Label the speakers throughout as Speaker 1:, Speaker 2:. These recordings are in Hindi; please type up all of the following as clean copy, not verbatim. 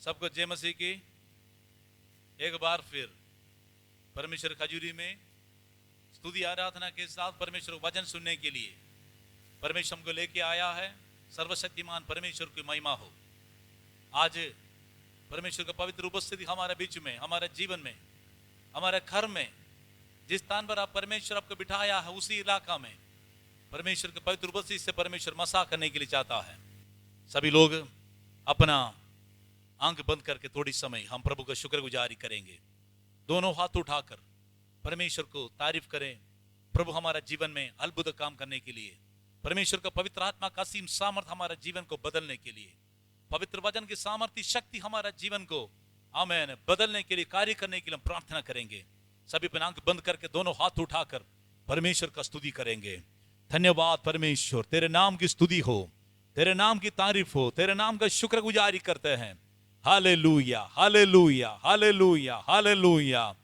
Speaker 1: सबको जय मसीह की। एक बार फिर परमेश्वर खजूरी में स्तुति आराधना के साथ परमेश्वर वचन सुनने के लिए परमेश्वर हमको लेके आया है। सर्वशक्तिमान परमेश्वर की महिमा हो। आज परमेश्वर का पवित्र उपस्थिति हमारे बीच में, हमारे जीवन में, हमारे घर में, जिस स्थान पर आप परमेश्वर आपको बिठाया है उसी इलाका में परमेश्वर के पवित्र उपस्थिति से परमेश्वर मसा करने के लिए चाहता है। सभी लोग अपना आंख बंद करके थोड़ी समय हम प्रभु का शुक्रगुजारी करेंगे। दोनों हाथ उठाकर परमेश्वर को तारीफ करें। प्रभु हमारा जीवन में अद्भुत काम करने के लिए, परमेश्वर का पवित्र आत्मा का असीम सामर्थ हमारा जीवन को बदलने के लिए, पवित्र वचन की सामर्थ्य शक्ति हमारा जीवन को आमेन बदलने के लिए, कार्य करने के लिए हम प्रार्थना करेंगे। सभी अपनी आंख बंद करके दोनों हाथ उठाकर परमेश्वर का स्तुति करेंगे। धन्यवाद परमेश्वर, तेरे नाम की स्तुति हो, तेरे नाम की तारीफ हो, तेरे नाम का शुक्रगुजारी करते हैं। Hallelujah, hallelujah, hallelujah, hallelujah.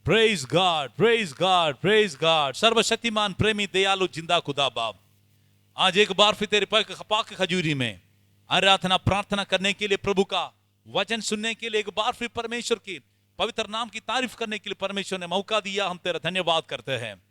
Speaker 1: Praise God, praise God, praise God. सर्वशक्तिमान प्रेमी दयालु जिंदा खुदा बाप, आज एक बार फिर तेरे पाक खजूरी में आराधना प्रार्थना करने के लिए, प्रभु का वचन सुनने के लिए, एक बार फिर परमेश्वर की पवित्र नाम की तारीफ करने के लिए परमेश्वर ने मौका दिया। हम तेरा धन्यवाद करते हैं।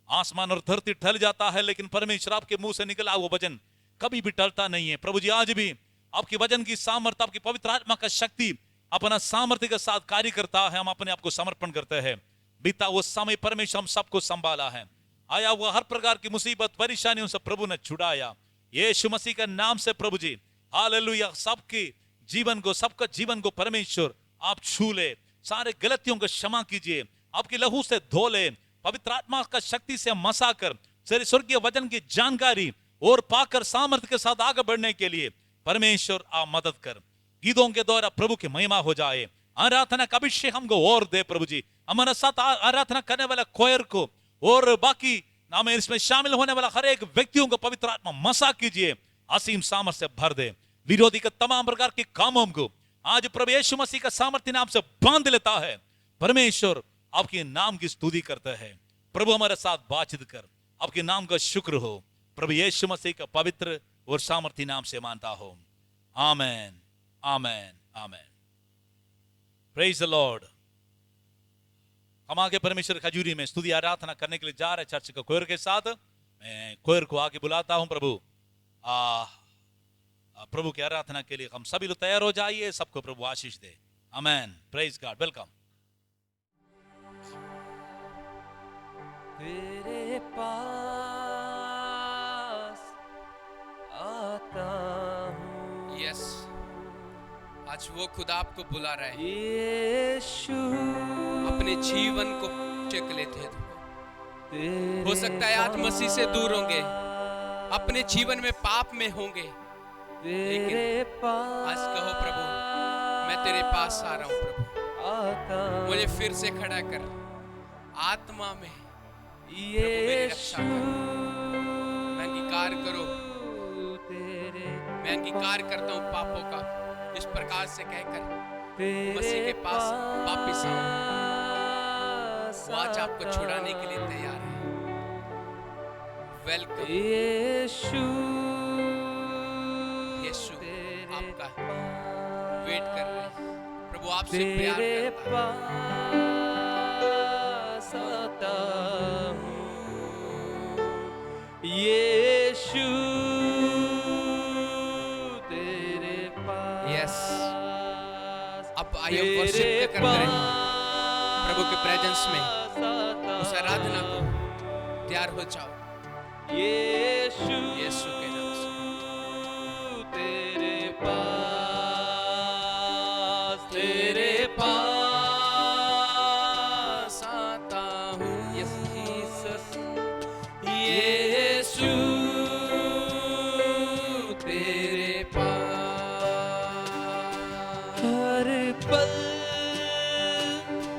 Speaker 1: आसमान और धरती टल जाता है लेकिन परमेश्वर आपके मुंह से निकला वो वचन कभी भी टलता नहीं है। प्रभु जी आज भी आपके वचन की सामर्थ्य, आपकी पवित्र आत्मा का शक्ति अपना सामर्थ्य के साथ कार्य करता है। हम अपने आप को समर्पण करते हैं। बीता वो समय परमेश्वर हम सबको संभाला है। आया हुआ हर प्रकार की मुसीबत परेशानियों से प्रभु ने छुड़ाया। यीशु मसीह के नाम से प्रभु जी हालेलुया। सबके जीवन को, सबका जीवन को परमेश्वर आप छू ले, सारे गलतियों को क्षमा कीजिए, आपके लहू से धो ले, पवित्र आत्मा का शक्ति से मसा कर स्वर्गीय वचन की जानकारी और पाकर सामर्थ्य के साथ आगे बढ़ने के लिए परमेश्वर आप मदद कर। गीतों के द्वारा प्रभु की महिमा हो जाए। आराधना का अभिषेक हमको और दे प्रभु जी। हमारे साथ आराधना करने वाला कोयर को और बाकी नाम इसमें शामिल होने वाला हर एक व्यक्तियों को पवित्र आत्मा मसा कीजिए, असीम सामर्थ्य से भर दे। विरोधी के तमाम प्रकार के कामों को आज प्रभु यीशु मसीह का सामर्थ्य नाम से बांध लेता है। परमेश्वर आपके नाम की स्तुति करता है। प्रभु हमारे साथ बातचीत कर, आपके नाम का शुक्र हो। प्रभु यीशु मसीह का पवित्र और सामर्थ्य नाम से मानता हो। Amen, amen, amen. Praise the Lord. हम आगे परमेश्वर खजूरी में स्तुति आराधना करने के लिए जा रहे हैं चर्च के कोयर के साथ। मैं कोयर को आगे बुलाता हूं। प्रभु की आराधना के लिए हम सभी लोग तैयार हो जाइए। सबको प्रभु आशीष दे। आमेन। Praise God. वेलकम।
Speaker 2: तेरे पास आता हूँ।
Speaker 3: यस, आज वो खुदा आपको बुला रहा है।
Speaker 2: यीशु
Speaker 3: अपने जीवन को चेक लेते हैं। हो सकता है आज मसीह से दूर होंगे, अपने जीवन में पाप में होंगे, लेकिन आज कहो प्रभु मैं तेरे पास आ रहा हूँ। प्रभु मुझे फिर से खड़ा कर, आत्मा में प्रभु मेरी रक्षा कर। मैं अंगीकार करो, मैं अंगीकार करता हूँ पापों का। इस प्रकार से कहकर मसीह के पास वापिस आओ। वो आज आपको छुड़ाने के लिए तैयार है। वेलकम।
Speaker 2: यीशु
Speaker 3: यीशु आपका वेट कर रहे हैं। प्रभु आपसे प्यार करता है।
Speaker 2: यीशु तेरे पास।
Speaker 3: यस, अब आइए वर्शिप करते रहे प्रभु के प्रेजेंस में। उस आराधना को तैयार हो जाओ
Speaker 2: यीशु
Speaker 3: यीशु के नाम से।
Speaker 2: तेरे पास, तेरे पास आता हूँ।
Speaker 3: यस,
Speaker 2: यीशु तेरे पास। हर पल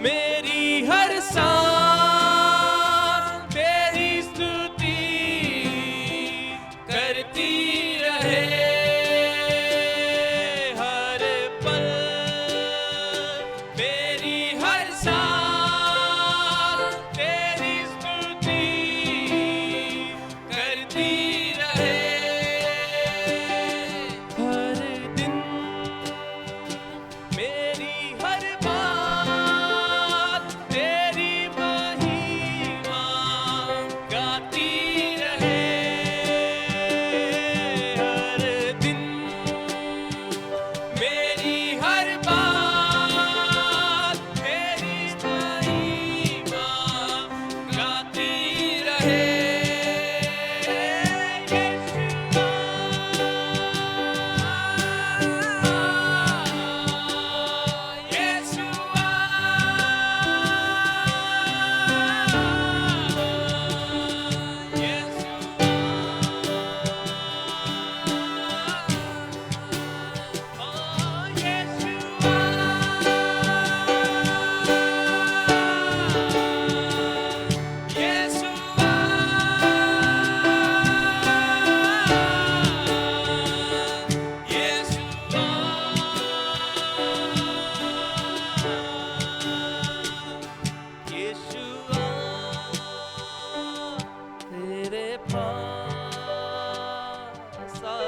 Speaker 2: मेरी हर सांस तेरी स्तुति करती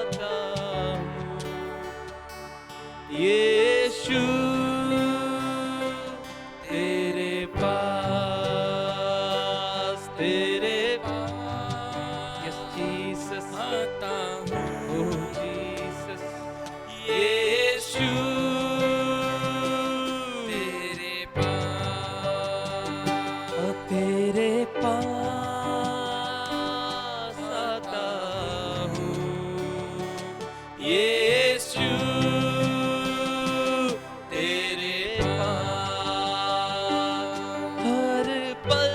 Speaker 2: आता हूँ यीशु तेरे पास यस जीसस
Speaker 3: आता हूँ
Speaker 2: ओ जीसस यीशु
Speaker 3: तेरे पास
Speaker 2: तेरे पास आता हूँ यीशु तेरे पास हर पल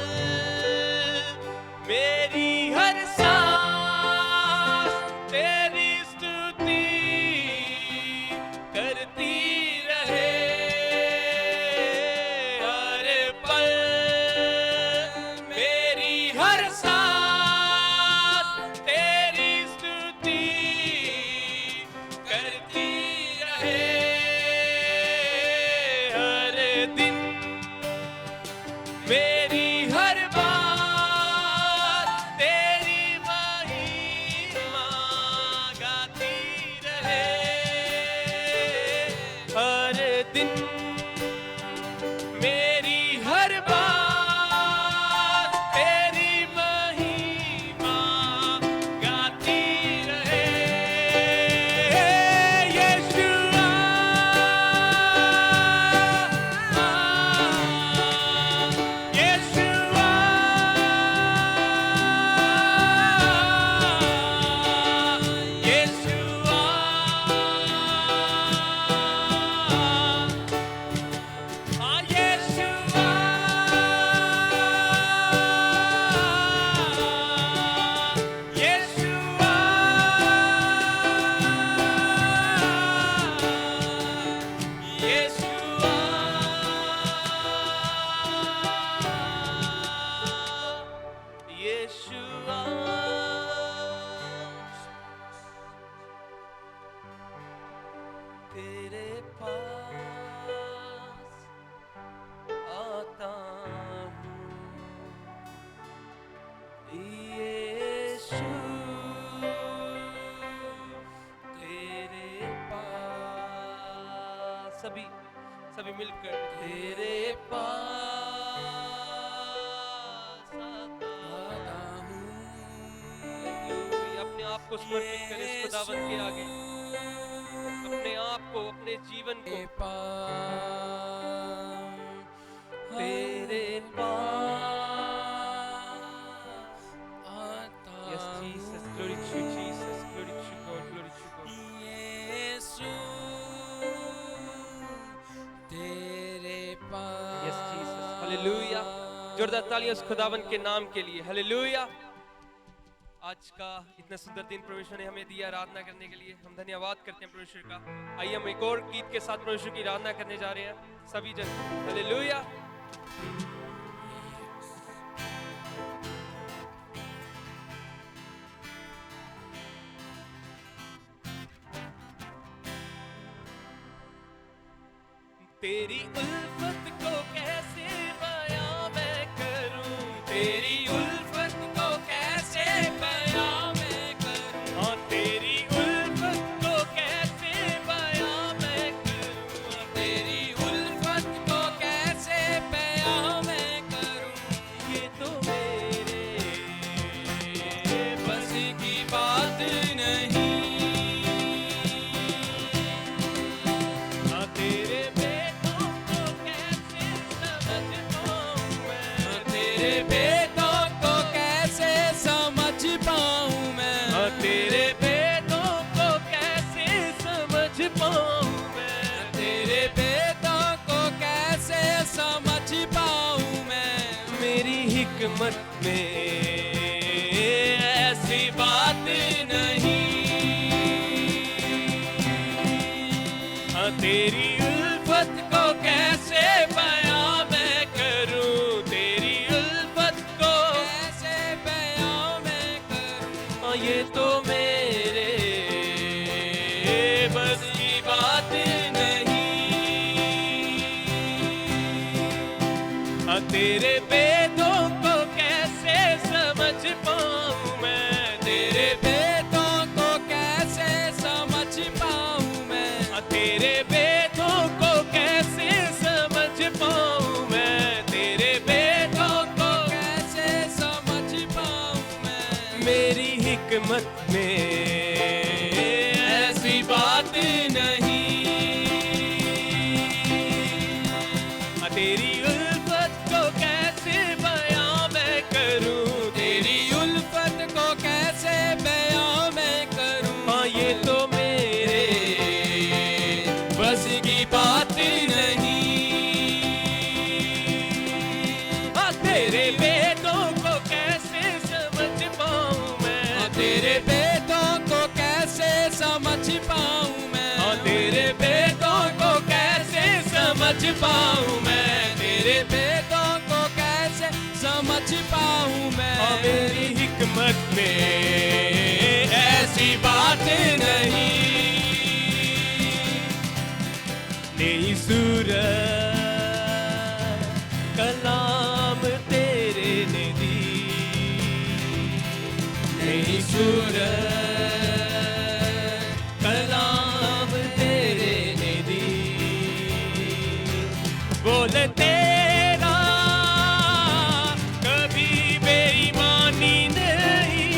Speaker 2: मेरी हर सांस तेरी स्तुति करती रहे हर पल मेरी हर सांस तेरी स्तुति करती रहे हर दिन मेरी हर बात तेरी महिमा गाती रहे हर दिन मेरी हर बात तेरी महिमा गाती रहे यीशुआ यीशुआ यीशुआ यीशुआ यीशुआ यीशुआ यीशुआ तेरे पास आता हूँ यीशु तेरे पास सभी मिलकर तेरे पास आता हूँ अपने आप को समर्पित करें इस खुदावंद के आगे अपने आप को अपने जीवन को तेरे पास yes Jesus glory to Jesus glory to God glory to God
Speaker 3: यीशु तेरे पास
Speaker 2: यस जीसस हालेलुया जोरदार तालियां उस खुदावन के नाम के लिए हालेलुया आज का इतना सुंदर दिन परमेश्वर ने हमें दिया आराधना करने के लिए हम धन्यवाद करते हैं परमेश्वर का आइए हम एक और गीत के साथ परमेश्वर की आराधना करने जा रहे हैं सभी जन हालेलुया तेरी उल्फत को कैसे बयां मैं करूं तेरी उल्फत को कैसे बयां मैं करूं हाँ तेरी उल्फत को कैसे बयां मैं करूं तेरी उल्फत को कैसे बयां मैं करूं ये तो मेरे बस की बात नहीं हाँ तेरे भेदों को कैसे समझ पाऊं मैं तेरे भेदों को कैसे समझ पाऊं मैं तेरे भेदों को कैसे समझ पाऊं मैं मेरी हिकमत में ऐसी बात नहीं हाँ तेरी उल्फत को कैसे बयां मैं करूं तेरी उल्फत को कैसे बयां मैं करूं ये तो मेरे बस की बात नहीं हाँ तेरे भेदों को कैसे समझ पाऊं मैं तेरे भेदों को कैसे
Speaker 3: समझ पाऊं मैं,
Speaker 2: हाँ तेरे भेदों को कैसे समझ पाऊं मैं,
Speaker 3: तेरे भेदों को कैसे समझ पाऊं मैं।
Speaker 2: हाँ मेरी हिकमत में ऐसी बात नहीं, नई सूरत कलाम तेरे ने दी, नई सूरत कलाम तेरे ने दी। बोल तेरा कभी बेईमानी नहीं,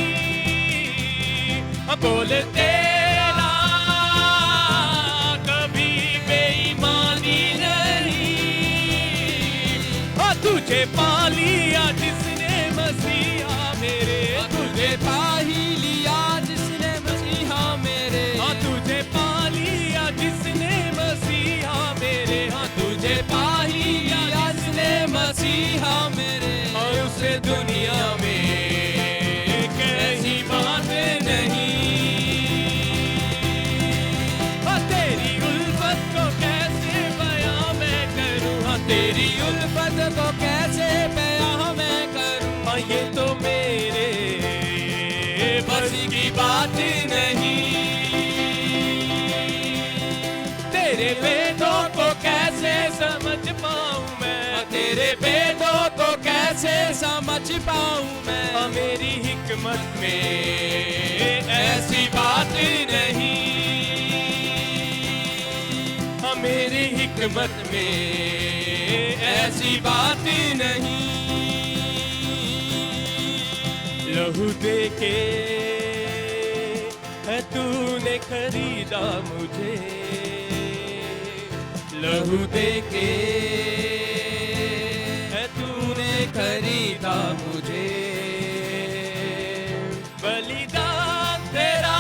Speaker 2: बोल तेरा कभी बेईमानी नहीं, और तुझे पा लिया जिसने मसीहा मेरे,
Speaker 3: तुझे पा ही लिया जिसने मसीहा मेरे,
Speaker 2: हाँ तुझे पा लिया जिसने मसीहा मेरे, हाँ तुझे पा ही लिया
Speaker 3: जिसने मसीहा मेरे,
Speaker 2: और उसे दुनिया में कहीं बात नहीं। हाँ तेरी उल्फत को कैसे बयां मैं करूँ, हाँ तेरी
Speaker 3: उल्फत को कैसे बयां मैं करूं।
Speaker 2: हाँ ये तो मेरे बस की बात नहीं, तेरे भेदों को कैसे समझ पाऊं मैं,
Speaker 3: तेरे भेदों को कैसे समझ पाऊं मैं।
Speaker 2: हाँ मेरी हिकमत में ऐसी बात नहीं, हाँ मेरी हिकमत में ऐसी बात नहीं। लहू दे के है तूने खरीदा मुझे, लहू दे के है तूने खरीदा मुझे, बलिदान तेरा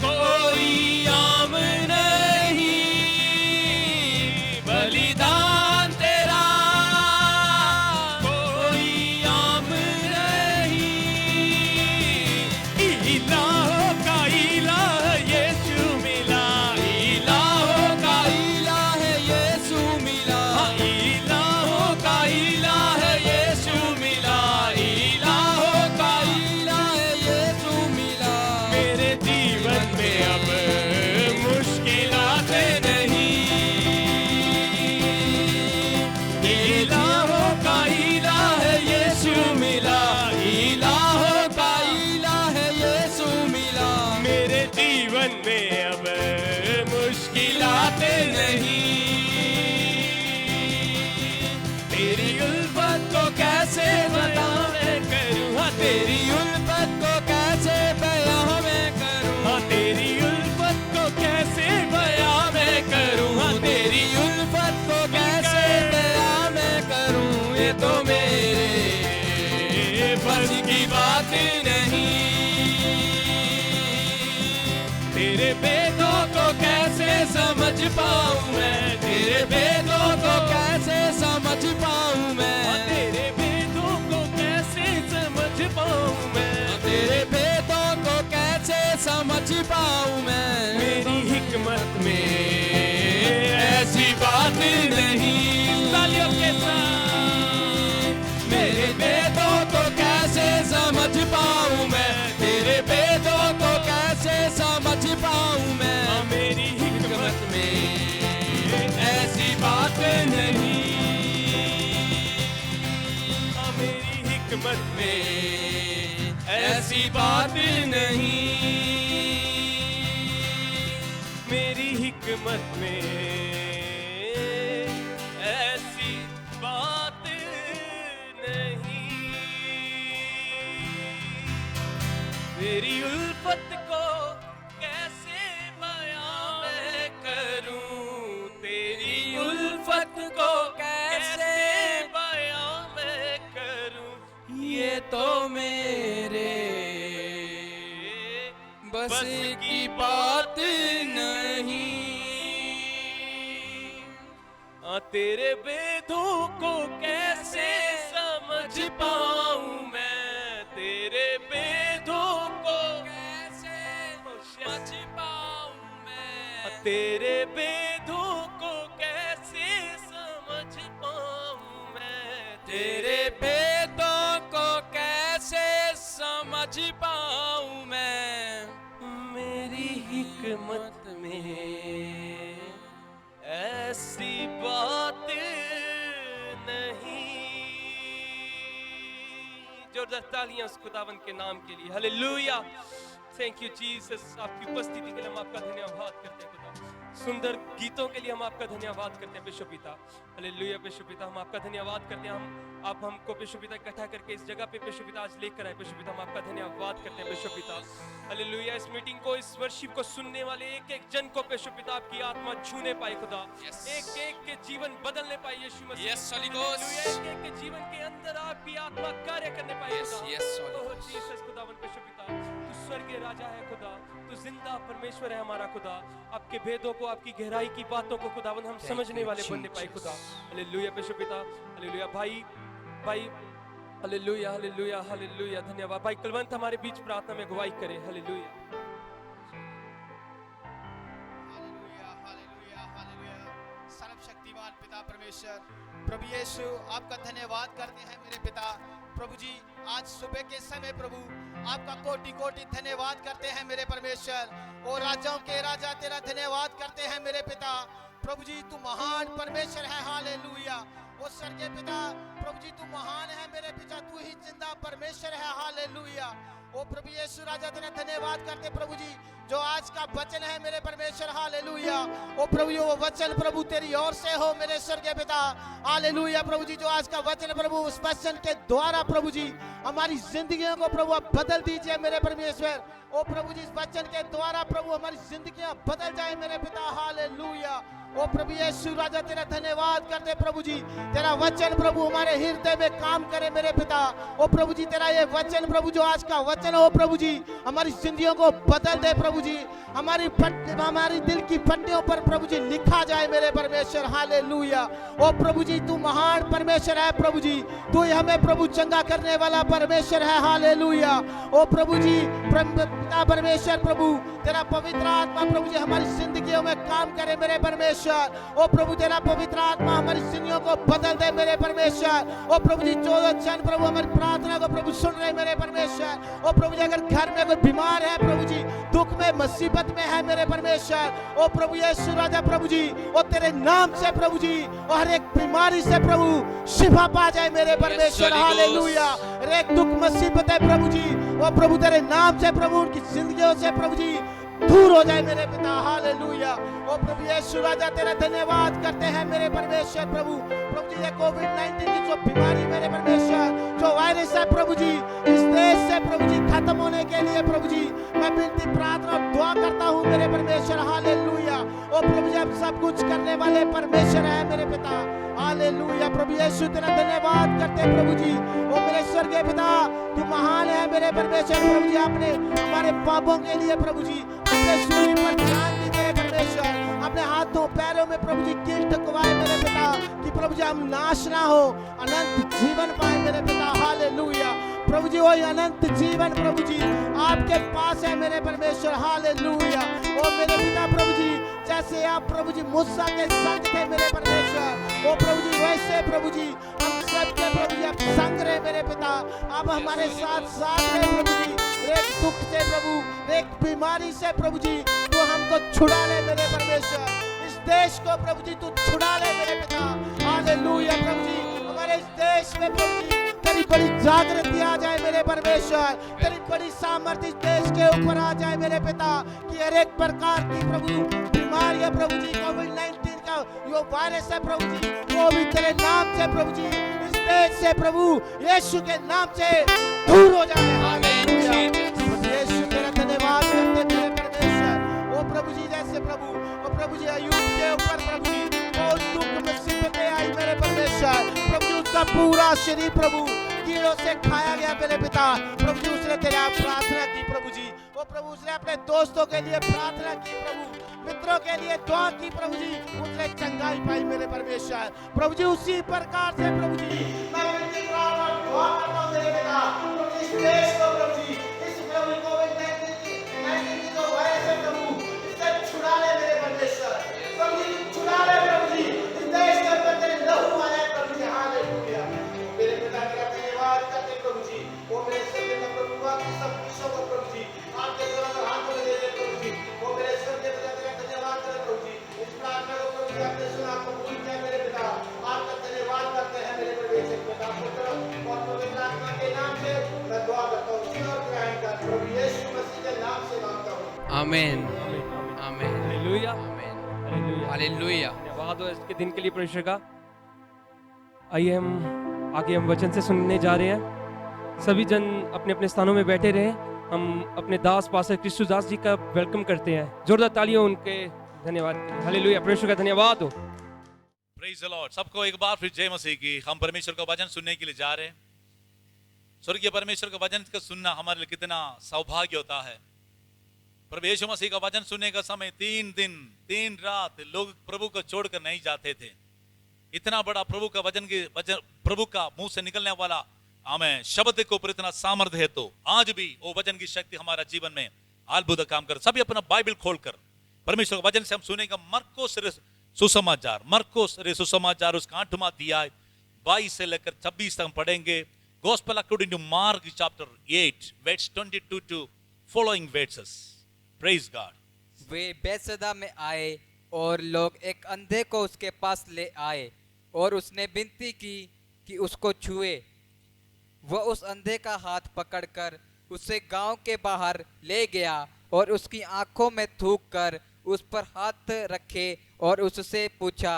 Speaker 2: कोई आम नहीं, बलिदान तेरा कोई आम नहीं, इलाहों का इलाह यीशु मिला, इलाहों का
Speaker 3: इलाह यीशु मिला,
Speaker 2: हाँ इलाहों का इलाह यीशु मिला, इलाहों का
Speaker 3: इलाह यीशु मिला।
Speaker 2: मेरे जीवन में अब मुश्किलात नहीं, इलाहों का इलाह यीशु मिला, इलाहों का
Speaker 3: इलाह यीशु मिला।
Speaker 2: मेरे जीवन में अब मुश्किलात नहीं, तेरी उल्फत को कैसे बयां मैं करूं, हाँ तेरी
Speaker 3: उल्फत को कैसे बयां मैं करूं,
Speaker 2: हाँ तेरी उल्फत को कैसे बयां मैं करूं, हाँ तेरी
Speaker 3: उल्फत को कैसे बयां मैं करूं।
Speaker 2: ये तो मेरे बस की बात नहीं, तेरे भेदों को कैसे समझ पाऊं मैं, तेरे भेदों को
Speaker 3: कैसे समझ पाऊं मैं,
Speaker 2: तेरे भेदों को कैसे समझ पाऊं मैं,
Speaker 3: तेरे भेदों को कैसे समझ पाऊं मैं।
Speaker 2: मेरी हिकमत में ऐसी बात नहीं, तालियों के साथ मेरे भेदों को कैसे समझ पाऊं मैं, तेरे भेदों को
Speaker 3: कैसे समझ पाऊं मैं।
Speaker 2: हाँ मेरी हिकमत में ऐसी बात नहीं, हाँ मेरी हिकमत में ऐसी बात नहीं, मेरी हिकमत में ऐसी बात नहीं, मेरी उल्फत को कैसे बयां मैं करूं, तेरी उल्फत को कैसे बयां मैं करूं,
Speaker 3: ये तो मेरे बस की बात नहीं।
Speaker 2: तेरे भेदों को कैसे समझ पाऊं मैं, तेरे भेदों को कैसे तेरे भेदों को कैसे समझ पाऊं मैं,
Speaker 3: तेरे भेदों को कैसे समझ पाऊं मैं,
Speaker 2: मेरी हिकमत में ऐसी बात नहीं। जोरदार तालियां उस खुदावंद के नाम के लिए। Hallelujah, thank you Jesus. आपकी उपस्थिति के लिए हम आपका धन्यवाद करते हैं खुदा। सुंदर गीतों के लिए हम आपका धन्यवाद करते हैं विश्व पिता। हालेलुया विश्व पिता, हम आपका धन्यवाद करते हैं। आप हमको विश्व पिता इकट्ठा करके इस जगह पे विश्व पिता आज लेकर आए। विश्व पिता हम आपका धन्यवाद करते हैं विश्व पिता। हालेलुया, इस मीटिंग को, इस वर्शिप को सुनने वाले एक एक जन को विश्व पिता आपकी आत्मा छूने पाए खुदा। एक एक के जीवन बदलने पाए यीशु मसीह।
Speaker 3: Yes, Holy Ghost.
Speaker 2: हालेलुया, एक एक के जीवन के अंदर आपकी आत्मा कार्य करने पाए
Speaker 3: Yes,
Speaker 2: खुदा।
Speaker 3: yes, Holy
Speaker 2: ओह
Speaker 3: Ghost.
Speaker 2: जीसस खुदावन विश्व पिता, तू स्वर्गीय राजा है खुदा, तू जिंदा परमेश्वर है हमारा खुदा। आपके भेदों को, आपकी गहराई की बातों को खुदावन हम समझने वाले बनने पाए खुदा। हालेलुया विश्व पिता। हालेलुया भाई हालेलुया हालेलुया हालेलुया, धन्यवाद भाई कुलवंत हमारे बीच प्रार्थना में अगुवाई करे। Hallelujah
Speaker 4: hallelujah hallelujah hallelujah. सर्वशक्तिमान पिता परमेश्वर प्रभु यीशु, आपका धन्यवाद करते हैं मेरे पिता। प्रभु जी, आज सुबह के समय प्रभु आपका कोटि कोटि धन्यवाद करते हैं मेरे परमेश्वर। और राजाओं के राजा तेरा धन्यवाद करते हैं मेरे पिता। प्रभु जी, तू महान परमेश्वर है। हालेलुया। वो स्वर्गीय पिता प्रभु जी, तू महान है मेरे पिता, तू ही जिंदा परमेश्वर है। हालेलुया। ओ प्रभु यीशु राजा तेरा धन्यवाद करते प्रभु जी, जो आज का वचन है मेरे परमेश्वर। हालेलुया। ओ प्रभु जी, वो वचन प्रभु तेरी ओर से हो मेरे स्वर्गीय पिता। हालेलुया प्रभु जी, जो आज का वचन प्रभु उस वचन के द्वारा प्रभु जी हमारी जिंदगियों को प्रभु आप बदल दीजिए मेरे परमेश्वर। ओ प्रभु जी, इस वचन के द्वारा प्रभु हमारी जिंदगियां बदल जाए मेरे पिता। हालेलुया। ओ प्रभु यीशु राजा तेरा धन्यवाद करते प्रभु जी, तेरा वचन प्रभु हमारे हृदय में काम करे मेरे पिता। ओ प्रभु जी, तेरा ये वचन प्रभु जो आज का वचन हो प्रभु जी हमारी जिंदगियों को बदल दे प्रभु जी। हमारी दिल की पट्टियों पर प्रभु जी लिखा जाए मेरे परमेश्वर। हालेलुया। ओ प्रभु जी, तू महान परमेश्वर है प्रभु जी, तू ही हमें प्रभु चंगा करने वाला परमेश्वर है। हालेलुया। ओ प्रभु जी, पिता परमेश्वर प्रभु तेरा पवित्र आत्मा प्रभु जी हमारी जिंदगियों में काम करे मेरे परमेश्वर। ओ प्रभु, तेरा पवित्र आत्मा हमारी जिंदगियों को बदल दे मेरे परमेश्वर। ओ प्रभु जी, 14 जन प्रभु हमारी प्रार्थना को प्रभु सुन रहे मेरे परमेश्वर। ओ प्रभु जी, अगर घर में कोई बीमार है प्रभु जी, दुख में मुसीबत में है मेरे परमेश्वर, ओ प्रभु यीशु राजा प्रभु जी, ओ तेरे नाम से प्रभु जी और हर एक बीमारी से प्रभु शिफा पा जाए मेरे परमेश्वर। हालेलुया। हर एक दुख मुसीबत है प्रभु जी, ओ प्रभु तेरे नाम से प्रभु उनकी जिंदगियों से प्रभु जी दूर हो जाए मेरे पिता। हालेलुया। ओ प्रभु यीशु राजा तेरा धन्यवाद करते हैं मेरे परमेश्वर प्रभु। प्रभु जी, ये कोविड-19 की जो बीमारी मेरे परमेश्वर, जो वायरस है प्रभु जी इस देश से प्रभु जी खत्म होने के लिए प्रभु जी मैं विनती प्रार्थना और दुआ करता हूँ मेरे परमेश्वर। हालेलुया। ओ प्रभु जी, आप सब कुछ करने वाले परमेश्वर है मेरे पिता। हालेलुया। प्रभु यीशु तेरा धन्यवाद करते हैं प्रभु जी। ओ मेरे स्वर्गीय पिता, तू महान है मेरे परमेश्वर। प्रभु जी, आपने हमारे पापों के लिए प्रभु जी अपने सूली पर जान दी मेरे परमेश्वर। अपने हाथों पैरों में प्रभु जी कील ठुकवाए मेरे पिता, कि प्रभु जी हम नाश ना हो, अनंत जीवन पाए मेरे पिता। हालेलुया। प्रभु जी, वही अनंत जीवन प्रभु जी आपके पास है मेरे परमेश्वर। हालेलुया। ओ मेरे पिता प्रभु जी, जैसे आप प्रभु जी मूसा के संग थे मेरे परमेश्वर, ओ प्रभु जी वैसे प्रभु जी हम सबके प्रभु जी आप संग रहे मेरे पिता। अब हमारे साथ साथ रहे प्रभु जी, एक दुख से प्रभु, एक बीमारी से प्रभु जी तू हमको छुड़ा ले मेरे परमेश्वर। इस देश को प्रभु जी तू छुड़ा ले मेरे पिता। हालेलुया। प्रभु जी, हमारे इस देश में प्रभु जी तेरी बड़ी जागृति आ जाए मेरे परमेश्वर, तेरी बड़ी सामर्थ्य इस देश के ऊपर आ जाए मेरे पिता, कि हर एक प्रकार की प्रभु बीमारियां प्रभु जी कोविड-19 का जो वायरस है प्रभु जी, वो भी तेरे नाम से प्रभु जी इस देश से प्रभु यीशु के नाम से दूर हो जाए। हालेलुया। यीशु तेरा धन्यवाद करते मेरे परमेश्वर। ओ प्रभु जी, जैसे प्रभु ओ प्रभु जी अय्यूब के ऊपर प्रभु जी बहुत दुख मुसीबतें आई मेरे परमेश्वर, प्रभु जी उसका पूरा शरीर प्रभु कीड़ों से खाया गया मेरे पिता। प्रभु जी, उसने तेरे आप प्रार्थना की प्रभु जी, वो प्रभु उसने अपने दोस्तों के लिए प्रार्थना की प्रभु, मित्रों के लिए दुआ की प्रभु जी, उसने चंगाई पाई मेरे परमेश्वर। प्रभु जी, उसी प्रकार से प्रभु जी मैं विनती प्रार्थना और दुआ करता हूं मेरे पिता, प्रभु जी इस देश को प्रभु जी इस प्रभु कोविड-19 की जो वायरस है प्रभु इससे छुड़ा ले मेरे परमेश्वर।
Speaker 3: आमेन
Speaker 2: आमीन
Speaker 3: amen
Speaker 2: hallelujah
Speaker 3: amen
Speaker 2: hallelujah
Speaker 3: hallelujah.
Speaker 2: धन्यवाद हो इसके दिन के लिए परमेश्वर का। आइए हम आगे वचन से सुनने जा रहे हैं। सभी जन अपने अपने स्थानों में बैठे रहे। हम अपने दास पास्टर कृष्ण दास जी का वेलकम करते हैं। जोरदार तालियों उनके धन्यवाद के लिए। हालेलुया परमेश्वर का धन्यवाद हो।
Speaker 1: Praise the Lord. सबको एक बार फिर जय मसीह की। हम परमेश्वर का वचन सुनने के लिए जा रहे हैं। स्वर्गीय परमेश्वर का वचन का सुनना हमारे लिए कितना सौभाग्य होता है। प्रभु यीशु मसीह का वचन सुनने का समय 3 दिन 3 रात लोग प्रभु को छोड़कर नहीं जाते थे। इतना बड़ा प्रभु का वचन प्रभु का मुंह से निकलने वाला हमें शब्द के ऊपर इतना सामर्थ्य है, तो आज भी वो वचन की शक्ति हमारा जीवन में अद्भुत काम कर। सभी अपना बाइबल खोलकर परमेश्वर का वचन से हम सुनेगा मरकुस सुसमाचार उसका 8वां अध्याय 22 से लेकर 26 तक हम पढ़ेंगे। Gospel according to Mark chapter 8 verse 22 to following verses. Praise God.
Speaker 5: वे बैतसैदा में आए और लोग एक अंधे को उसके पास ले आए और उसने विनती की कि उसको छुए। वह उस अंधे का हाथ पकड़कर उसे गांव के बाहर ले गया और उसकी आंखों में थूक कर उस पर हाथ रखे और उससे पूछा,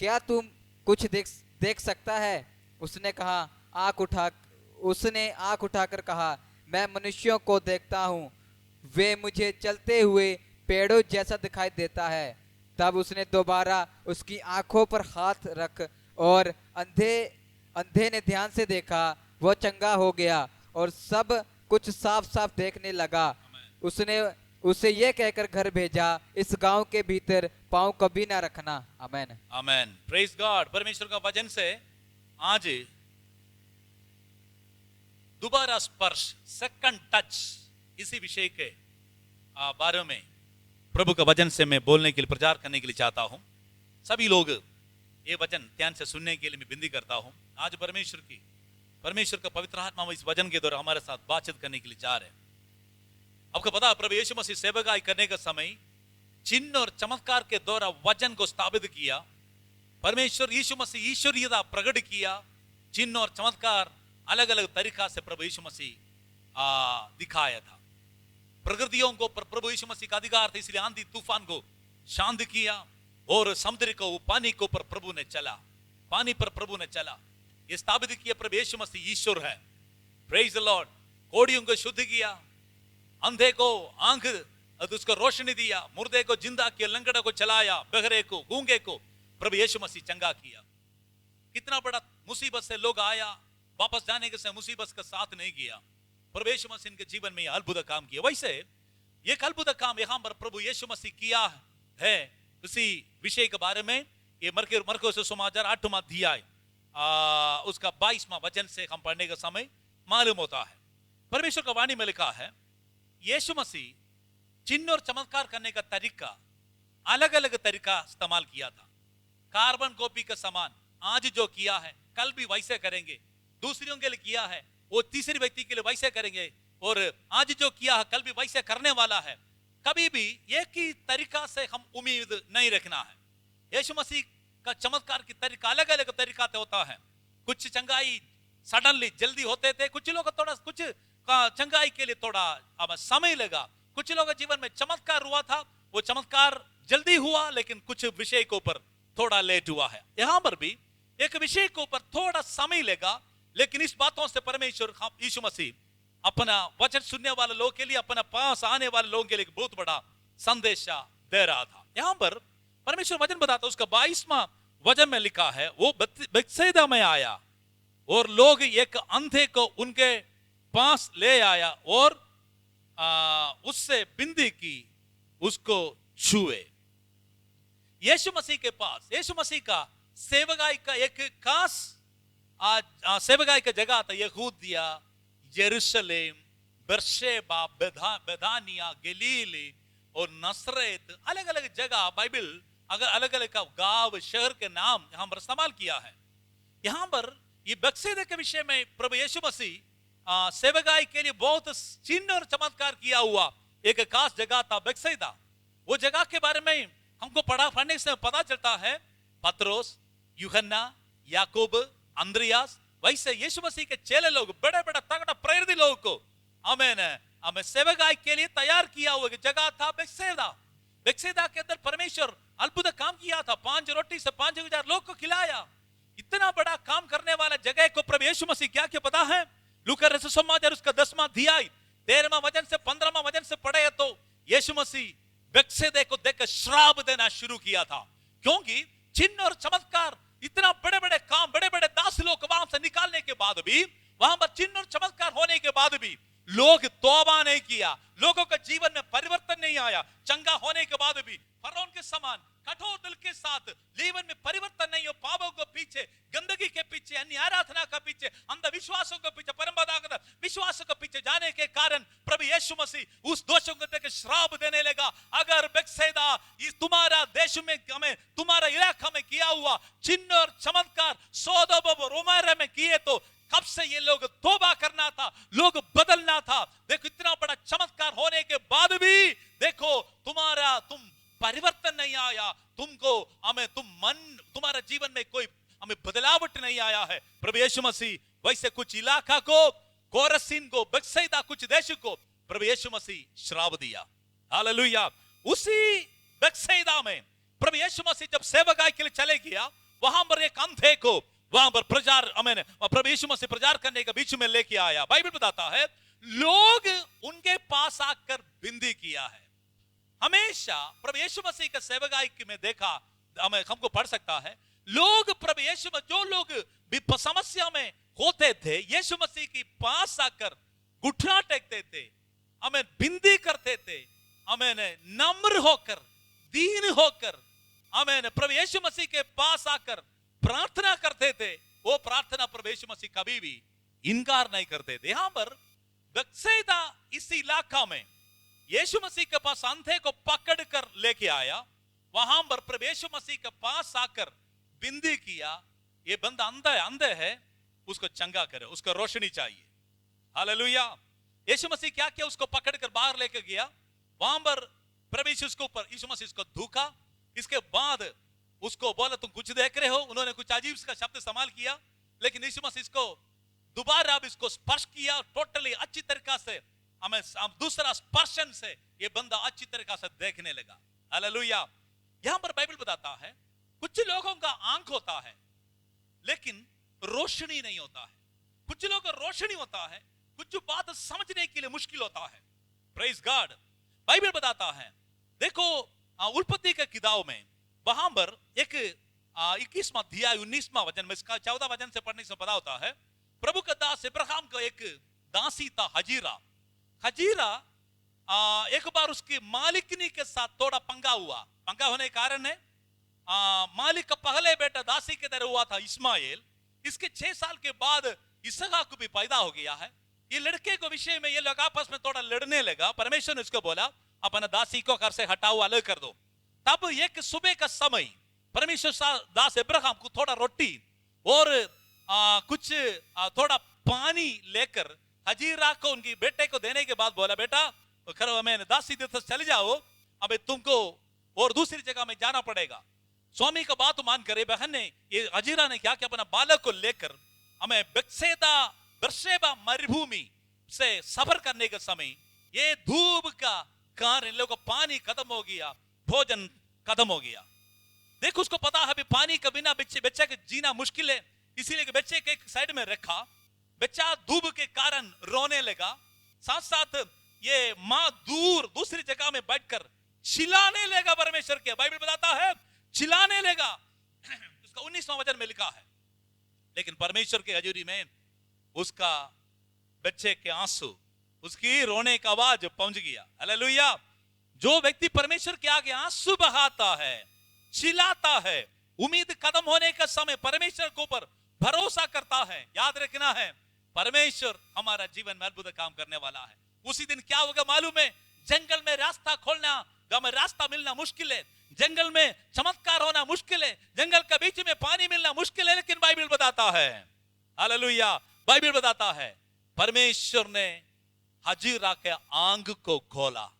Speaker 5: क्या तुम कुछ देख सकता है? उसने आंख उठाकर कहा, मैं मनुष्यों को देखता हूँ, वे मुझे चलते हुए पेड़ों जैसा दिखाई देता है। तब उसने दोबारा उसकी आंखों पर हाथ रख और अंधे ने ध्यान से देखा, वह चंगा हो गया और सब कुछ साफ साफ देखने लगा। उसने उसे ये कहकर घर भेजा, इस गांव के भीतर पांव कभी ना रखना। Amen
Speaker 1: amen. Praise God. परमेश्वर का वचन से आज दोबारा स्पर्श, सेकंड टच, इसी विषय के बारे में प्रभु का वचन से मैं बोलने के लिए, प्रचार करने के लिए चाहता हूं। सभी लोग ये वचन ध्यान से सुनने के लिए मैं विनती करता हूं। आज परमेश्वर का पवित्र आत्मा इस वचन के द्वारा हमारे साथ बातचीत करने के लिए जा रहे हैं। आपको पता है प्रभु यीशु मसीह सेवकाई करने का समय चिन्ह और चमत्कार के द्वारा वचन को स्थापित किया। परमेश्वर यीशु मसीह ईश्वरीयता प्रकट किया। चिन्ह और चमत्कार अलग अलग तरीका से प्रभु यीशु मसीह दिखाया था। प्रकृतियों को प्रभु यीशु मसीह का अधिकार था, इसलिए आंधी तूफान को शांत किया और समुद्र को पानी के ऊपर प्रभु ने चला, पानी पर प्रभु ने चला। ये स्थापित किया प्रभु यीशु मसीह ईश्वर है। Praise the Lord. कोड़ियों को शुद्ध किया, अंधे को आंख उसको रोशनी दिया, मुर्दे को जिंदा किया, लंगड़ा को चलाया, बहरे को, गूंगे को प्रभु यीशु मसीह चंगा किया। कितना बड़ा मुसीबत से लोग आया, वापस जाने के समय मुसीबत का साथ नहीं किया। प्रभु यीशु मसीह के जीवन में यह अद्भुत काम किया। वैसे एक अद्भुत काम यहां पर प्रभु यीशु मसीह किया है। उसी विषय के बारे में ये मरकुस सुसमाचार 8वां अध्याय उसका 22वां वचन से हम पढ़ने का समय मालूम होता है। परमेश्वर का वाणी में लिखा है, यीशु मसीह चिन्ह और चमत्कार करने का तरीका अलग अलग तरीका इस्तेमाल किया था। कार्बन कॉपी का समान आज जो किया है कल भी वैसे करेंगे, दूसरों के लिए किया है वो तीसरी व्यक्ति के लिए वैसे करेंगे, और आज जो किया है कल भी वैसे करने वाला है। कभी भी एक ही तरीका से हम उम्मीद नहीं रखना है। यीशु मसीह का चमत्कार की तरीका अलग अलग तरीका से होता है। कुछ चंगाई सडनली जल्दी होते थे, कुछ लोग थोड़ा कुछ चंगाई के लिए थोड़ा समय लगा। कुछ लोगों के जीवन में चमत्कार हुआ था, वो चमत्कार जल्दी हुआ, लेकिन कुछ विषय के ऊपर थोड़ा लेट हुआ है। यहां पर भी एक विषय के ऊपर थोड़ा समय लेगा, लेकिन इस बातों से परमेश्वर यीशु मसीह अपना वचन सुनने वाले लोगों के लिए, अपना पास आने वाले लोगों के लिए बहुत बड़ा संदेशा दे रहा था। यहां पर परमेश्वर वचन बताता है, उसका 22वां वचन में लिखा है, वो बेतसैदा में आया और लोग एक अंधे को उनके पास ले आया और उससे विनती की, उसको छुए। यीशु मसीह के पास, यीशु मसीह का सेवकाई का एक खास सेवकाई का जगह था। यहूदिया, यरूशलेम, बेरशेबा, बेदानिया, गलीली और नसरत, अलग अलग जगह बाइबल अगर अलग अलग गांव शहर के नाम यहां पर इस्तेमाल किया है। यहां पर ये बेतसैदा के विषय में प्रभु यीशु मसीह सेवकाई के लिए बहुत चिन्ह और चमत्कार किया हुआ एक खास जगह था बेतसैदा। वो जगह के बारे में हमको पढ़ने से पता चलता है, पतरोस, यूहन्ना, याकूब, अंद्रियास, वैसे यीशु मसीह के चेले लोग, बड़े बड़े तगड़ा प्रेरित लोग को आमेन हमें सेवकाई के लिए तैयार किया हुआ जगह था बेथसेदा। बेथसेदा के अंदर परमेश्वर अद्भुत काम किया था, 5 रोटी से 5,000 लोग को खिलाया। इतना बड़ा काम करने वाला जगह को प्रभु यीशु मसीह क्या क्या पता है? लूका रसूल समाचार उसका 10वां अध्याय 13वां वचन से 15वां वचन से पढ़े तो यीशु मसीह बेथसेदा को देखकर श्राप देना शुरू किया था, क्योंकि चिन्ह और चमत्कार, इतना बड़े बड़े काम, बड़े बड़े दास लोग वहां से निकालने के बाद भी, वहां पर चिन्ह और चमत्कार होने के बाद भी लोग तौबा नहीं किया, लोगों का जीवन में परिवर्तन नहीं आया। चंगा होने के बाद भी फरौन के समान कठोर दिल के साथ जीवन में परिवर्तन नहीं हो, पापों के पीछे, गंदगी के पीछे, अन्य आराधना के पीछे, अंधविश्वासों के पीछे, परंपरागत विश्वासों के पीछे जाने के कारण प्रभु यीशु मसीह उस दोषों को देकर श्राप देने लगा। अगर बेथसेदा इस तुम्हारा देश में, हमें तुम्हारा इलाका में किया हुआ चिन्ह और चमत्कार सोदोम और गोमोरा में किए तो कब से ये लोग तौबा करना था, लोग बदलना था। देखो इतना बड़ा चमत्कार होने के बाद भी देखो तुम परिवर्तन नहीं आया, तुम्हारा जीवन में कोई बदलावट नहीं आया है। प्रभु यीशु मसीह वैसे कुछ इलाका को, कोरसिन को, बेथसेदा कुछ देश को प्रभु यीशु मसीह श्राप दिया। हालेलुया। उसी बेथसेदा में प्रभु यीशु मसीह जब सेवकाई के लिए चले गया, वहां पर एक अंधे को वहां पर प्रभु यीशु मसीह प्रचार करने के बीच में लेके आया। बाइबल बताता है लोग उनके पास आकर विनती किया है। हमेशा प्रभु यीशु मसीह का सेवकाई में देखा, हमको पढ़ सकता है, लोग प्रभु यीशु में, जो लोग समस्या में होते थे, यीशु मसीह के पास आकर घुटना टेकते थे, विनती करते थे, नम्र होकर, दीन होकर, प्रभु यीशु मसीह के पास आकर प्रार्थना करते थे। वो प्रार्थना प्रभु यीशु मसीह कभी भी इनकार नहीं करते थे। यहां पर बेथसेदा इस इलाका में यीशु मसीह के पास अंधे को पकड़ कर लेके आया। वहां पर प्रभु यीशु मसीह के पास आकर विनती किया, ये बंदा अंधे है, उसको चंगा करे, उसको रोशनी चाहिए। हालेलुया। यीशु मसीह क्या किया? उसको पकड़ कर बाहर लेके गया। वहां पर प्रभु यीशु मसीह इसको धूका। इसके बाद उसको बोला तुम कुछ देख रहे हो। उन्होंने कुछ अजीब का शब्द इस्तेमाल किया, लेकिन यीशु मसीह इसको दोबारा अब इसको स्पर्श किया, टोटली अच्छी तरीका से, दूसरा स्पर्शन से ये बंदा अच्छी तरीका से देखने लगा। हालेलुया। यहां पर बाइबल बताता है कुछ लोगों का आंख होता है लेकिन रोशनी नहीं होता है, कुछ लोगों का रोशनी होता है, कुछ बात समझने के लिए मुश्किल होता है। Praise God. बाइबल बताता है, देखो उत्पत्ति के किताब में वहां पर एक 21वां अध्याय 19वां वचन में, इसका 14 वचन से पढ़ने से पता होता है, प्रभु का दास इब्राहिम का एक दासी था हजीरा। हजीरा एक बार उसकी मालिकनी के साथ थोड़ा पंगा हुआ। पंगा होने के कारण है मालिक का पहले बेटा दासी के तरह हुआ था इस्माइल। इसके 6 साल के बाद इसहाक भी पैदा हो गया है। ये लड़के को विषय में ये लोग आपस में थोड़ा लड़ने लगा। परमेश्वर ने उसको बोला अपना दासी को घर से हटाओ, अलग कर दो। तब एक सुबह का समय परमेश्वर दास इब्राहिम को थोड़ा रोटी और कुछ थोड़ा पानी लेकर हजीरा को, उनकी बेटे को देने के बाद बोला बेटा मैं दासी देश चले जाओ, अब तुमको और दूसरी जगह में जाना पड़ेगा। स्वामी का बात मान करे बहन ने, ये हजीरा ने क्या किया, अपना बालक को लेकर हमें बेर्शेबा मरुभूमि से सफर करने के समय ये धूप का कारण इन लोगों को पानी खत्म हो गया, भोजन खत्म हो गया। देखो उसको पता है पानी के बिना बच्चे के जीना मुश्किल है, इसीलिए बच्चे के एक साइड में रखा। बच्चा धूप के कारण रोने लगा। साथ साथ ये माँ दूसरी जगह में बैठकर चिल्लाने लगा परमेश्वर के। बाइबल बताता है चिल्लाने लगा। उसका 19वां वचन में लिखा है, लेकिन परमेश्वर के हजूरी में उसका बच्चे के आंसू, उसकी रोने का आवाज पहुंच गया। हालेलुया। जो व्यक्ति परमेश्वर के आगे आंसू बहाता है, चिल्लाता है, उम्मीद खत्म होने का समय परमेश्वर के ऊपर भरोसा करता है, याद रखना है परमेश्वर हमारा जीवन में अद्भुत काम करने वाला है। उसी दिन क्या होगा मालूम है? जंगल में रास्ता खोलना, हमें रास्ता मिलना मुश्किल है, जंगल में चमत्कार होना मुश्किल है, जंगल के बीच में पानी मिलना मुश्किल है, लेकिन बाइबल बताता है, हालेलुया, बाइबल बताता है परमेश्वर ने हजीरा के आंख को खोला।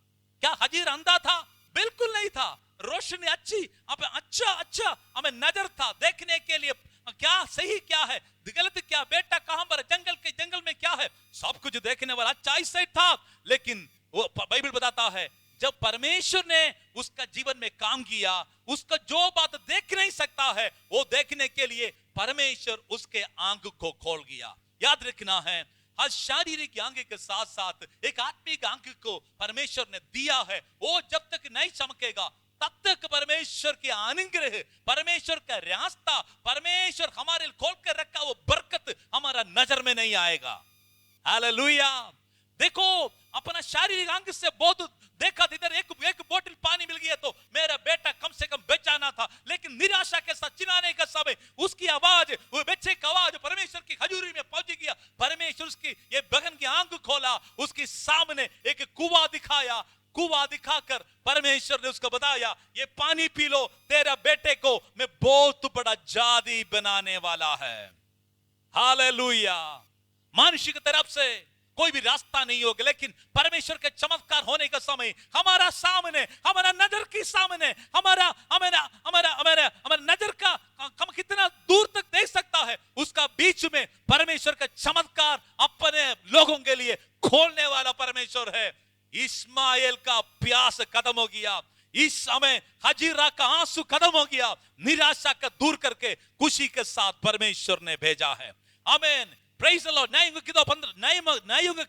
Speaker 1: क्या हजीरा अंधा था? बिल्कुल नहीं था। रोशनी अच्छी, अच्छा हमें नजर था देखने के लिए क्या सही क्या है, गलत क्या, बेटा कहां पर, जंगल में क्या है, सब कुछ देखने वाला अच्छा आई साइड था। लेकिन वो बाइबल बताता है जब परमेश्वर ने उसका जीवन में काम किया, उसका जो बात देख नहीं सकता है वो देखने के लिए परमेश्वर उसके आंख को खोल गया। याद रखना है, हर शारीरिक आंख के साथ साथ एक आत्मिक आंख को परमेश्वर ने दिया है। वो जब तक नहीं चमकेगा तब तक परमेश्वर के अनुग्रह, परमेश्वर का रास्ता, परमेश्वर हमारे लिए खोल कर रखा वो बरकत हमारा नजर में नहीं आएगा। हालेलुया। देखो अपना शारीरिक अंग से बहुत देखा, इधर एक बोतल पानी मिल गया तो मेरा बेटा कम से कम बेचाना था, लेकिन निराशा के साथ चिल्लाने का समय उसकी आवाज, वो बच्चे की आवाज परमेश्वर की हजूरी में पहुंच गया। परमेश्वर उसकी ये बगन की आंख खोला, उसके सामने एक कुआं दिखाया। कुआं दिखाकर परमेश्वर ने उसको बताया ये पानी पी लो, तेरा बेटे को मैं बहुत बड़ा जादी बनाने वाला है। हालेलुया। मनुष्य की तरफ से कोई भी रास्ता नहीं होगा, लेकिन परमेश्वर के चमत्कार होने का समय हमारा सामने, हमारा नजर के सामने, हमारा नजर का हम कितना दूर तक देख सकता है, उसका बीच में परमेश्वर का चमत्कार अपने लोगों के लिए खोलने वाला परमेश्वर है। इस्माइल का प्यास खत्म हो गया, इस समय हजीरा का आंसू खत्म हो गया, निराशा का दूर करके खुशी के साथ परमेश्वर ने भेजा है। आमीन। Praise the Lord. न्यायों की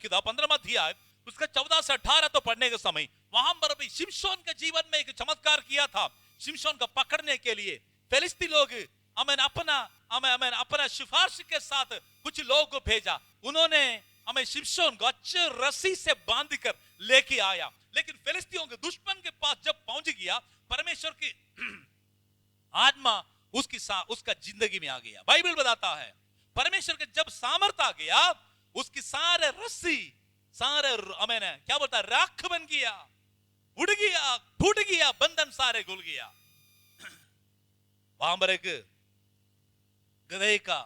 Speaker 1: 15वां अध्याय उसका 14 से 18 तो पढ़ने के समय वहां पर भी शिमशोन के जीवन में एक चमत्कार किया था। शिमशोन को पकड़ने के लिए फिलिस्ती लोग अपना सिफारिश के साथ कुछ लोगों को भेजा। उन्होंने शिमशोन को अच्छे रस्सी से बांध कर लेके आया, लेकिन फिलिस्तियों के दुश्मन के पास जब पहुंच गया, परमेश्वर की आत्मा उसका जिंदगी में आ गया। बाइबल बताता है परमेश्वर के जब सामर्थ आ गया, उसकी सारे रस्सी, सारे क्या बोलता है, राख बन गया, उड़ गया, फूट गया, बंधन सारे खुल गया। वहां पर एक गधे का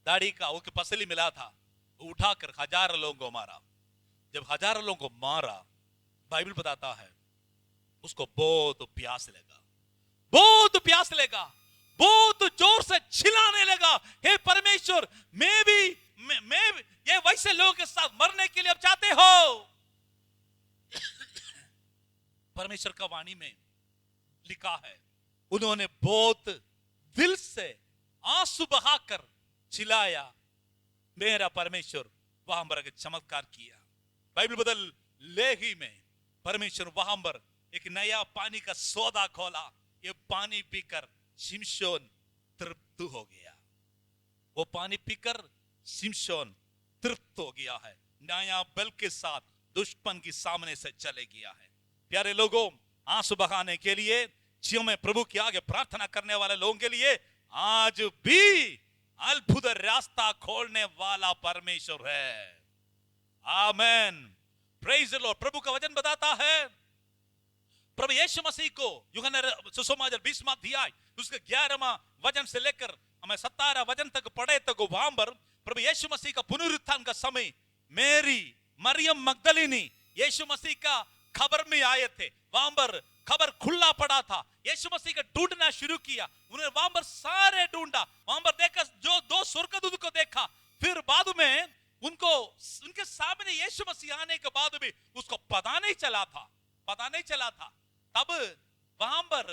Speaker 1: दाढ़ी का वो पसली मिला था, उठाकर हजारों लोगों को मारा। जब हजारों लोगों को मारा, बाइबल बताता है उसको बहुत प्यास लगा, बहुत जोर से चिल्लाने लगा, हे परमेश्वर, मैं ये वैसे लोगों के साथ मरने के लिए अब चाहते हो? परमेश्वर का वाणी में लिखा है, उन्होंने बहुत दिल से आंसू बहाकर चिल्लाया, मेरा परमेश्वर वहां पर चमत्कार किया। बाइबल बदल लेही में परमेश्वर वहां पर एक नया पानी का सौदा खोला। ये पानी पीकर शिमशोन तृप्त हो गया। वो पानी पीकर शिमशोन तृप्त हो गया है, नया बल के साथ दुश्मन के सामने से चले गया है। प्यारे लोगों, आंसू बहाने के लिए, जियों में प्रभु के आगे प्रार्थना करने वाले लोगों के लिए आज भी अद्भुत रास्ता खोलने वाला परमेश्वर है। आमेन। Praise the Lord. प्रभु का वचन बताता है, प्रभु यीशु मसीह को यूहन्ना सुसमाचार 20वां अध्याय उसके 11वां वचन से लेकर हमें 17 वचन तक पढ़े तक वहां पर प्रभु यीशु मसीह का पुनरुत्थान का समय मेरी, मरियम मगदलिनी यीशु मसीह का खबर में आए थे। वहां पर खबर खुला पड़ा था, यीशु मसीह का ढूंढना शुरू किया। उन्होंने वहां पर सारे ढूंढा, वहां पर देखा जो 2 स्वर्गदूत को देखा, फिर बाद में उनके सामने यीशु मसीह आने के बाद भी उसको पता नहीं चला था। तब वहां पर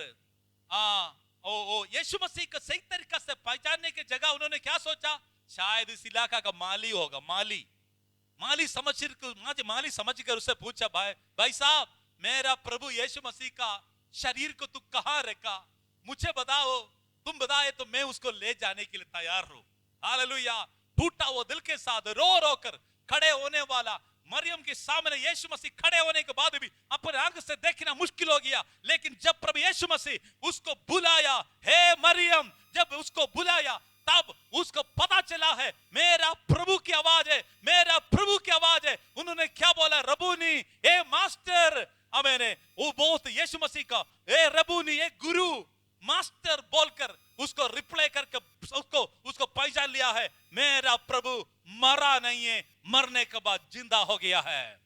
Speaker 1: यीशु मसीह को सही तरीका से पहचानने की जगह उन्होंने क्या सोचा, शायद इस इलाका का माली होगा। माली समझकर उससे पूछा, भाई साहब, मेरा प्रभु यीशु मसीह का शरीर को तू कहां रखा, मुझे बताओ, तुम बताए तो मैं उसको ले जाने के लिए तैयार हूं। हालेलुया। टूटा वो दिल के साथ रो रो कर खड़े होने वाला मरियम के सामने यीशु मसीह खड़े होने के बाद भी अपने आंख से देखना मुश्किल हो गया। लेकिन जब प्रभु यीशु मसीह उसको बुलाया, हे मरियम, जब उसको बुलाया तब उसको पता चला है मेरा प्रभु की आवाज है। उन्होंने क्या बोला, रबूनी, ए मास्टर। मैंने वो बहुत यीशु मसीह का ए रबूनी, ए गुरु, मास्टर बोलकर उसको रिप्लाई करके उसको पहचान लिया है, मेरा प्रभु मरा नहीं है, मरने के बाद जिंदा हो गया है।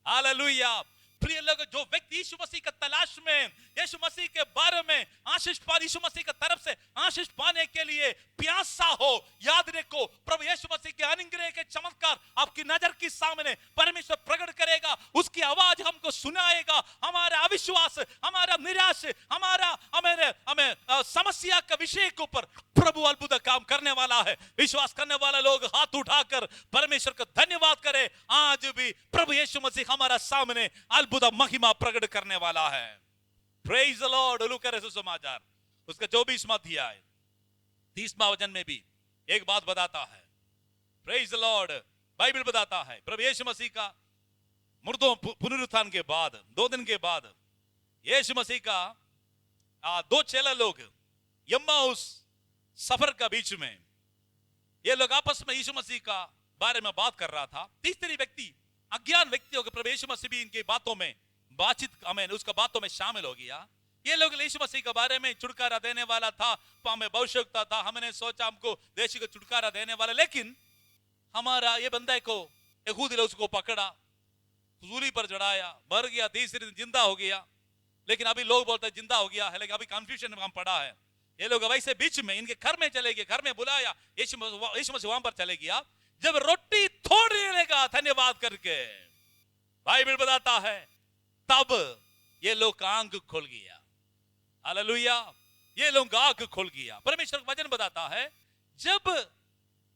Speaker 1: हालेलुया। प्रिय लोग, जो व्यक्ति यीशु मसीह का तलाश में यीशु मसीह के बारे में आशीष पा, यीशु मसीह की तरफ से आशीष पाने के लिए प्यासा हो, याद रखो प्रभु यीशु मसीह के अनुग्रह के चमत्कार आपकी नजर के सामने परमेश्वर प्रकट करेगा, उसकी आवाज हमको सुनाएगा। हमारा अविश्वास, हमारा निराश, हमें समस्या के विषय के ऊपर प्रभु अद्भुत काम करने वाला है। विश्वास करने वाला लोग हाथ उठाकर परमेश्वर का धन्यवाद करें। आज भी प्रभु यीशु मसीह हमारा सामने अद्भुत महिमा प्रकट करने वाला है। Praise the Lord. लूका रसूल समाचार उसका 24वां अध्याय 30वां वचन में भी एक बात बताता है। Praise the Lord. बाइबल बताता है प्रभु यीशु मसीह का मुर्दों पुनरुत्थान के बाद 2 दिन के बाद यीशु मसीह का 2 चेला लोग यम्माउस सफर का बीच में ये लोग आपस में यीशु मसीह का बारे में बात कर रहा था। तीसरी व्यक्ति अज्ञान व्यक्तियों के प्रभु यीशु मसीह भी इनकी बातों में बातचीत उसका बातों में शामिल हो गया। ये लोग यीशु मसीह के बारे में छुटकारा देने वाला था, हमें आवश्यकता था, हमने सोचा हमको देश को छुटकारा देने वाला, लेकिन हमारा ये बंदा को यहूदी लोग उसको पकड़ा, सूली पर चढ़ाया, मर गया, तीसरे दिन जिंदा हो गया। लेकिन अभी लोग बोलते हैं जिंदा हो गया है, लेकिन अभी कंफ्यूजन में हम पड़ा है। ये लोग वैसे बीच में इनके घर में चले गए, घर में बुलाया, यीशु मसीह वहां पर चले गया। जब रोटी थोड़ी लगा धन्यवाद करके, बाइबल बताता है तब ये लोग का आंख खुल गया। हालेलुया। ये लोग आंख खुल गया। परमेश्वर का वचन बताता है जब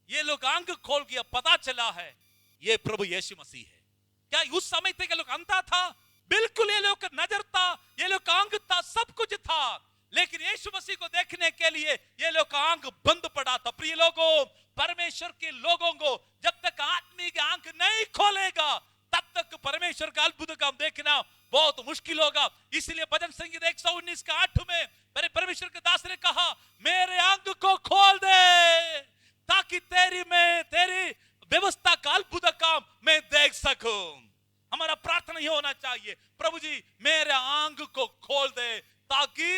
Speaker 1: ये लोग आंख खोल गया, पता चला है ये प्रभु यीशु मसीह है। क्या उस समय तक ये लोग अंधा था? बिल्कुल। ये लोग का नजर था, ये लोग का आंख था, सब कुछ था, लेकिन यीशु मसीह को देखने के लिए ये लोग का आंख बंद पड़ा था। प्रिय लोगों, परमेश्वर के लोगों को जब तक आदमी की आंख नहीं खोलेगा तब तक परमेश्वर का अद्भुत काम देखना बहुत मुश्किल होगा। इसलिए भजन संगीत 119 का 8 में परमेश्वर के दास ने कहा मेरे आंख को खोल दे ताकि तेरी व्यवस्था का अद्भुत काम मैं देख सकूं। हमारा प्रार्थना यह होना चाहिए, प्रभु जी मेरे आंख को खोल दे ताकि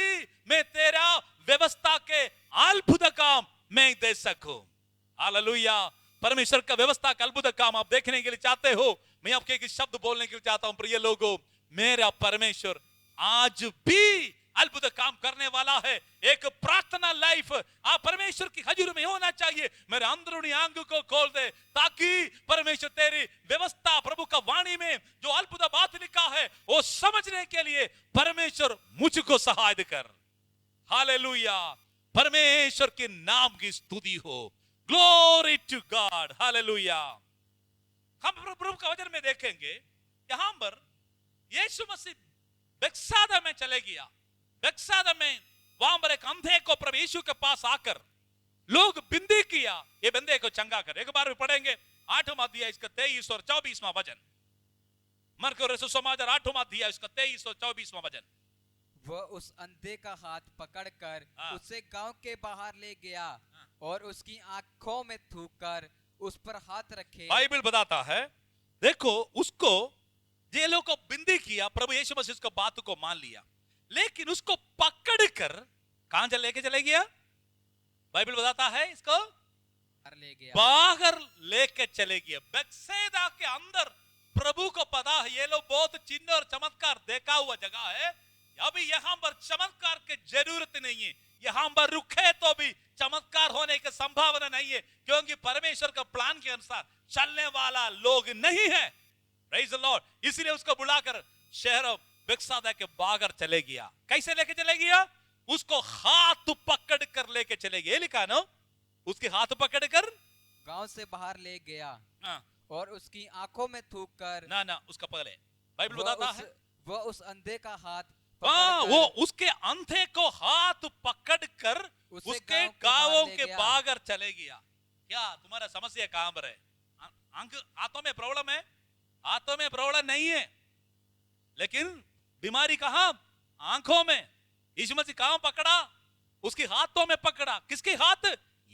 Speaker 1: मैं तेरा व्यवस्था के अद्भुत काम मैं देख सकूं। हालेलुया। परमेश्वर का व्यवस्था का अद्भुत काम आप देखने के लिए चाहते हो, मैं आपके एक शब्द बोलने के लिए चाहता हूं। प्रिय लोगों, मेरा परमेश्वर आज भी अद्भुत काम करने वाला है। एक प्रार्थना लाइफ आप परमेश्वर की हजूर में होना चाहिए। मेरे अंदरूनी आंख को खोल दे ताकि परमेश्वर तेरी व्यवस्था, प्रभु का वाणी में जो अद्भुत बात लिखा है वो समझने के लिए परमेश्वर मुझको सहायता कर। हालेलुया। परमेश्वर के नाम की स्तुति हो। Glory to God. हालेलुया। हम प्रभु का वचन में देखेंगे यहां पर यीशु मसीह बेतसैदा में चले गया। बेतसैदा में वहां पर एक अंधे को प्रभु यीशु के पास आकर लोग बिंदी किया, ये बंदे को चंगा कर। एक बार भी पढ़ेंगे 8वां अध्याय इसका 23 और 24वां वचन। मरकुस रसूल समाचार 8वां अध्याय इसका 23 और 24वां वचन।
Speaker 5: वह उस अंधे का हाथ पकड़कर उसे गांव के बाहर ले गया और उसकी आंखों में थूककर उस पर हाथ रखे।
Speaker 1: बाइबल बताता है देखो उसको ये लोग को बिंदी किया, प्रभु यीशु मसीह उसको बात को मान लिया, लेकिन उसको पकड़कर कहां लेके चले गया? बाइबल बताता है इसको
Speaker 5: ले गया,
Speaker 1: बाहर लेके चले गया। बेतसैदा के अंदर प्रभु को पता है ये लोग बहुत चिन्ह और चमत्कार देखा हुआ जगह है, अभी यहां पर चमत्कार की जरूरत नहीं है। यहां पर रुके तो भी चमत्कार होने की संभावना नहीं है, क्योंकि परमेश्वर का प्लान के अनुसार चलने वाला लोग नहीं है। Praise the Lord. इसलिए उसको बुलाकर शहर बेतसैदा के बाहर चले गया। कैसे लेके चले गया? उसको हाथ पकड़ कर लेके चले गए। लिखा ना, उसके हाथ पकड़ कर
Speaker 5: गांव से बाहर ले गया
Speaker 1: हाँ।
Speaker 5: और उसकी आंखों में थूक कर
Speaker 1: ना उसका पहले बाइबल बताता है
Speaker 5: वह उस अंधे का हाथ
Speaker 1: वो उसके अंधे को हाथ पकड़ कर उसके गांवों के बाहर चले गया। क्या तुम्हारा समस्या कहां पर है? हाथों में प्रॉब्लम है? हाथों में प्रॉब्लम नहीं है, लेकिन बीमारी कहां? आंखों में। यीशु मसीह कहां पकड़ा? उसके हाथों में पकड़ा। किसके हाथ?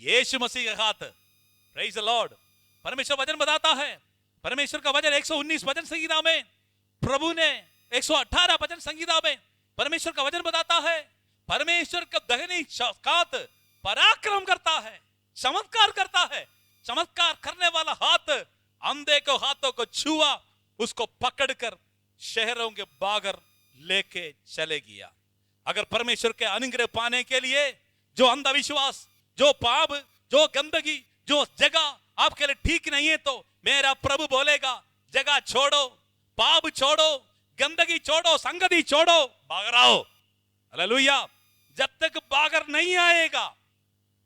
Speaker 1: यीशु मसीह के हाथ। Praise the Lord. परमेश्वर वचन बताता है, परमेश्वर का वचन 119 वचन संहिता में, प्रभु ने 118 वचन संहिता में परमेश्वर का वचन बताता है परमेश्वर का दहनी हाथ पराक्रम करता है, चमत्कार करता है। चमत्कार करने वाला हाथ अंधे को हाथों को छुआ, उसको पकड़कर शहरों के बाहर लेके चले गया। अगर परमेश्वर के अनुग्रह पाने के लिए जो अंधविश्वास, जो पाप, जो गंदगी, जो जगह आपके लिए ठीक नहीं है, तो मेरा प्रभु बोलेगा जगह छोड़ो, पाप छोड़ो, गंदगी छोड़ो, संगति छोड़ो, भाग आओ। हालेलुया। जब तक बागर नहीं आएगा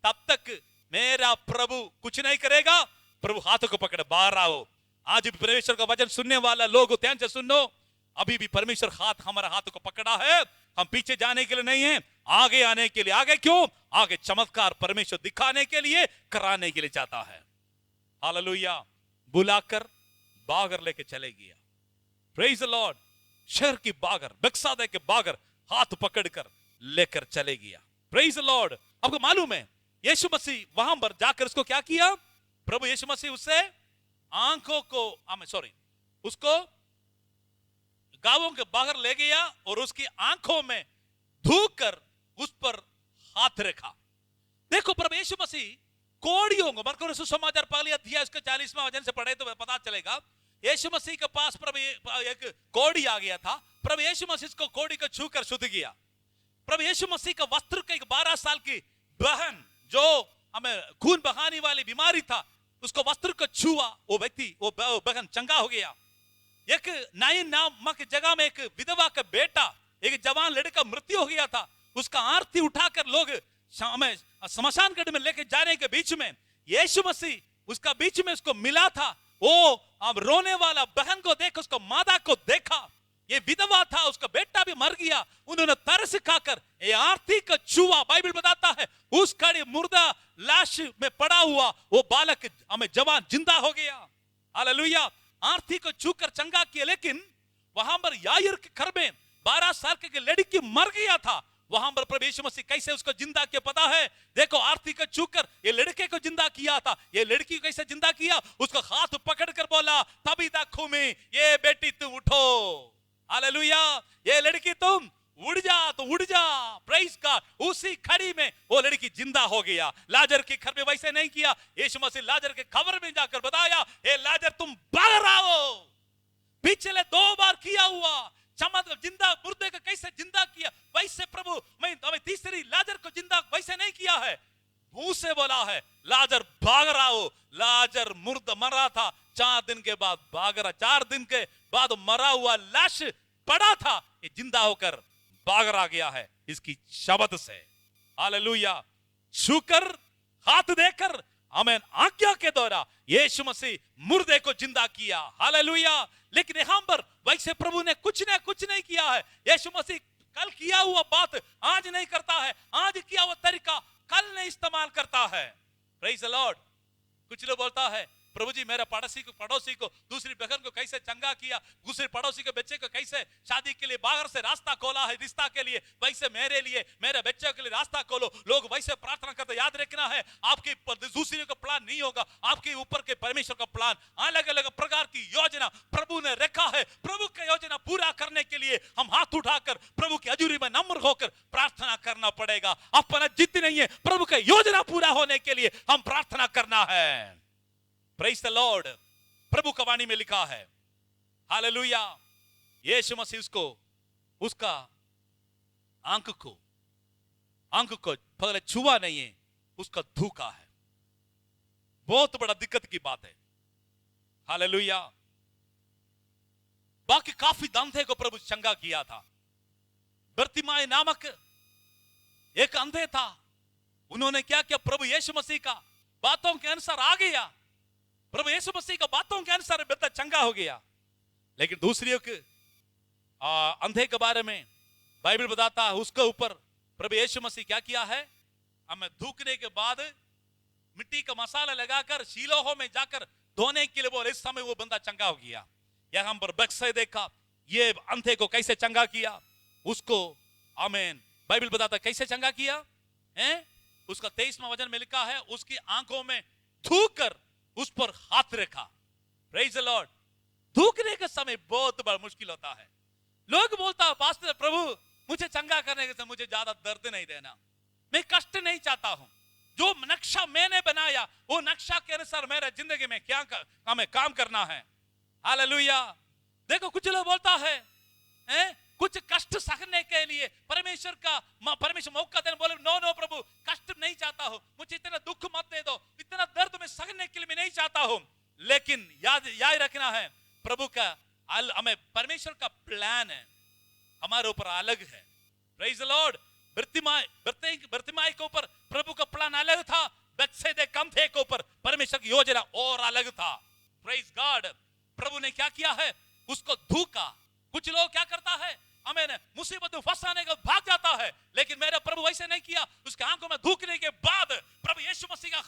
Speaker 1: तब तक मेरा प्रभु कुछ नहीं करेगा। प्रभु हाथों को पकड़े बाहर आओ। आज भी परमेश्वर का वचन सुनने वाला लोग ध्यान से सुनो, अभी भी परमेश्वर हाथ हमारे हाथों को पकड़ा है। हम पीछे जाने के लिए नहीं है, आगे आने के लिए। आगे क्यों? आगे चमत्कार परमेश्वर दिखाने के लिए, कराने के लिए चाहता है। हालेलुया। बुलाकर बागर लेके चले गया। Praise the Lord. शहर की बागर, बेत्सादा के बागर हाथ पकड़कर लेकर चले गया। Praise the Lord. आपको मालूम है यीशु मसीह वहां पर जाकर उसको क्या किया? प्रभु यीशु मसीह उससे आंखों को उसको गांवों के बाहर ले गया और उसकी आंखों में धूक कर उस पर हाथ रखा। देखो प्रभु यीशु मसीह कोड़ियों को, मरकुस सुसमाचार पहले अध्याय उसके 40वां वचन से पढ़े तो पता चलेगा। यीशु मसीह के पास प्रभु एक कोड़ी आ गया था। प्रभु यीशु मसीह को कोड़ी को छूकर शुद्ध किया। प्रभु यीशु मसीह का वस्त्र का एक 12 साल की बहन जो हमें खून बहाने वाली बीमारी था, उसको वस्त्र को छुआ, वो व्यक्ति, वो बहन चंगा हो गया। एक नाइन नामक जगह में एक विधवा का बेटा, एक जवान लड़का मृत्यु हो गया था। उसका आरती उठाकर लोग शमशान घाट में लेके जाने के बीच में यीशु मसीह उसका बीच में उसको मिला था। वो अब रोने वाला बहन को देख, उसको माता को देखा, ये विधवा था, उसका बेटा भी मर गया। उन्होंने तरस खाकर ये आरती का छुआ। बाइबल बताता है उस खड़ी मुर्दा लाश में पड़ा हुआ वो बालक हमें जवान जिंदा हो गया। हालेलुया। आरती को छूकर चंगा किया। लेकिन वहां पर याईर के घर में 12 साल की लड़की मर गया था। वहां पर प्रभु यीशु मसीह कैसे उसको जिंदा किया पता है? देखो आरती को छूकर ये लड़के को जिंदा किया था। ये लड़की को कैसे जिंदा किया? उसको हाथ पकड़कर बोला तबीता खुमी, ये बेटी तुम उठो। हालेलुया। ये लड़की तुम उड़ जा, तो उड़ जा। Praise God. उसी खड़ी में वो लड़की जिंदा हो गया। लाजर के घर में वैसे नहीं किया। यीशु मसीह लाजर के कब्र में जाकर बताया, ए लाजर तुम बाहर आओ। पिछले 2 बार किया हुआ चमत्कार, जिंदा मुर्दे को कैसे जिंदा किया, वैसे प्रभु हमें तीसरी लाजर को जिंदा वैसे नहीं किया है। मुंह से बोला है लाजर भाग आओ। लाजर मुर्दा मरा था, 4 दिन के बाद भाग रहा। 4 दिन के बाद मरा हुआ लाश पड़ा था, ये जिंदा होकर भाग आ गया है इसकी शब्द से। हालेलुया। छूकर हाथ देकर हमें आज्ञा के द्वारा यीशु मसीह मुर्दे को जिंदा किया। हालेलुया। लेकिन यहां पर वैसे प्रभु ने कुछ नहीं किया है। यीशु मसीह कल किया हुआ बात आज नहीं करता है, आज किया हुआ तरीका कल नहीं इस्तेमाल करता है। Praise the Lord. कुछ लोग बोलता है प्रभु जी मेरे पड़ोसी को दूसरी बहन को कैसे चंगा किया, दूसरे पड़ोसी के बच्चे को कैसे शादी के लिए बाहर से रास्ता खोला है रिश्ता के लिए, वैसे मेरे लिए मेरे बच्चे के लिए रास्ता खोलो। लोग वैसे प्रार्थना करते। याद रखना है आपकी दूसरे का प्लान नहीं होगा, आपके ऊपर के परमेश्वर का प्लान। अलग अलग प्रकार की योजना प्रभु ने रखा है। प्रभु की योजना पूरा करने के लिए हम हाथ उठाकर प्रभु की हजूरी में नम्र होकर प्रार्थना करना पड़ेगा। अपना जिद नहीं है, प्रभु की योजना पूरा होने के लिए हम प्रार्थना करना है। Praise the Lord. प्रभु की वाणी में लिखा है हालेलुया। यीशु मसीह उसको उसका आंख को पहले छुआ नहीं है, उसका धूका है। बहुत बड़ा दिक्कत की बात है। हालेलुया। बाकी काफी अंधे को प्रभु चंगा किया था। बर्तिमाई नामक एक अंधे था, उन्होंने क्या किया? प्रभु यीशु मसीह का बातों के अनुसार आ गया। प्रभु यीशु मसीह का बातों के अनुसार बेटा चंगा हो गया। लेकिन दूसरी अंधे के बारे में बाइबल बताता है उसके ऊपर प्रभु यीशु मसीह क्या किया है? हमें धूकने के बाद मिट्टी का मसाला लगाकर शीलोह में जाकर धोने के लिए बोले। इस समय वो बंदा चंगा हो गया। यहां पर बक्से देखा ये अंधे को कैसे चंगा किया उसको। आमीन। बाइबल बताता कैसे चंगा किया है? उसका 23वां वचन में लिखा है उसकी आंखों में थूक कर उस पर हाथ रखा। Praise the Lord. थूकने के समय बहुत बड़ा मुश्किल होता है। लोग बोलता है पास्टर प्रभु मुझे चंगा करने के समय मुझे ज्यादा दर्द नहीं देना, मैं कष्ट नहीं चाहता हूं। जो नक्शा मैंने बनाया वो नक्शा के अनुसार मेरे जिंदगी में क्या हमें काम करना है। हालेलुया। देखो कुछ लोग बोलता है कुछ कष्ट सहने के लिए परमेश्वर परमेश्वर मौका देने बोले नो नो प्रभु कष्ट नहीं चाहता हूं, मुझे इतना दुख मत दे दो, इतना दर्द में सहने के लिए मैं नहीं चाहता हूं। लेकिन याद रखना है प्रभु का हमें परमेश्वर का प्लान है हमारे ऊपर अलग है। Praise the Lord. बर्तिमाई के ऊपर प्रभु का प्लान अलग था, बेत्सैदा कंधे के ऊपर परमेश्वर की योजना और अलग था। Praise God. प्रभु ने क्या किया है, उसको धोखा। कुछ लोग क्या करता है, हमें मुसीबत में फंसाने का भाग जाता है, लेकिन मेरा प्रभु ऐसे नहीं किया। उसके आंखों में धूकने के बाद प्रभु यीशु मसीह का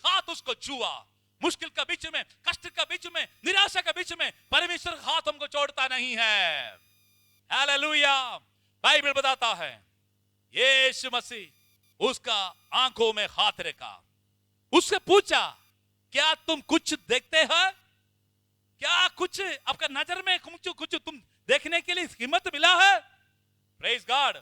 Speaker 1: हाथ उसको छुआ। मुश्किल का बीच में, कष्ट का बीच में, निराशा का बीच में परमेश्वर का हाथ हमको छोड़ता नहीं है। हालेलुया। बाइबल बताता है यीशु मसीह उसका आंखों में हाथ रखा, उससे पूछा क्या तुम कुछ देखते हैं, क्या कुछ आपका नजर में कुछ तुम देखने के लिए हिम्मत मिला है। Praise God.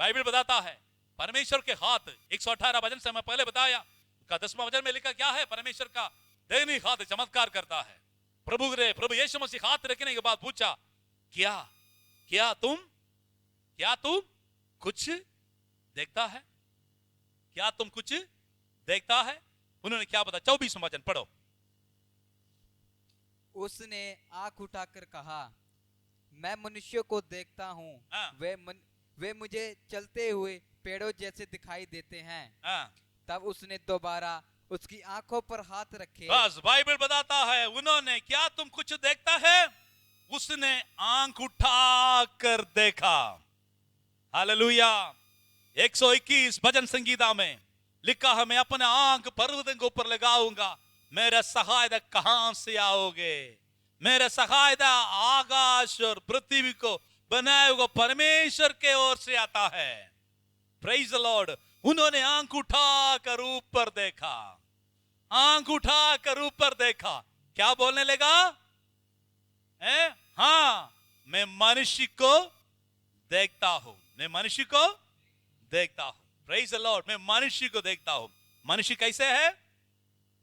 Speaker 1: बाइबल बताता है परमेश्वर के हाथ 118 वचन से मैं पहले बताया का 10वां वचन में लिखा क्या है, परमेश्वर का दैनिक हाथ चमत्कार करता है। प्रभु यीशु मसीह हाथ रखने के बाद पूछा क्या तुम कुछ देखता है, क्या तुम कुछ देखता है। उन्होंने क्या बताया, 24वां वचन पढ़ो।
Speaker 5: उसने आंख उठाकर कहा मैं मनुष्यों को देखता हूँ,
Speaker 1: हाँ।
Speaker 5: वे मुझे चलते हुए पेड़ों जैसे दिखाई देते हैं।
Speaker 1: हाँ।
Speaker 5: तब उसने दोबारा उसकी आंखों पर हाथ रखे।
Speaker 1: बस बाइबल बताता है उन्होंने क्या तुम कुछ देखता है, उसने आंख उठा कर देखा। हालेलुया। 121 भजन संगीता में लिखा है, मैं अपने आंख पर्वत के ऊपर लगाऊंगा, मेरा सहायता कहां से आओगे। मेरा सहायता आकाश और पृथ्वी को बनाए हुए परमेश्वर के ओर से आता है। Praise the Lord. उन्होंने आंख उठाकर ऊपर देखा, आंख उठाकर ऊपर देखा। क्या बोलने लगा, हाँ मैं मनुष्य को देखता हूं, मैं मनुष्य को देखता हूं। Praise the Lord. मैं मनुष्य को देखता हूं। मनुष्य कैसे है,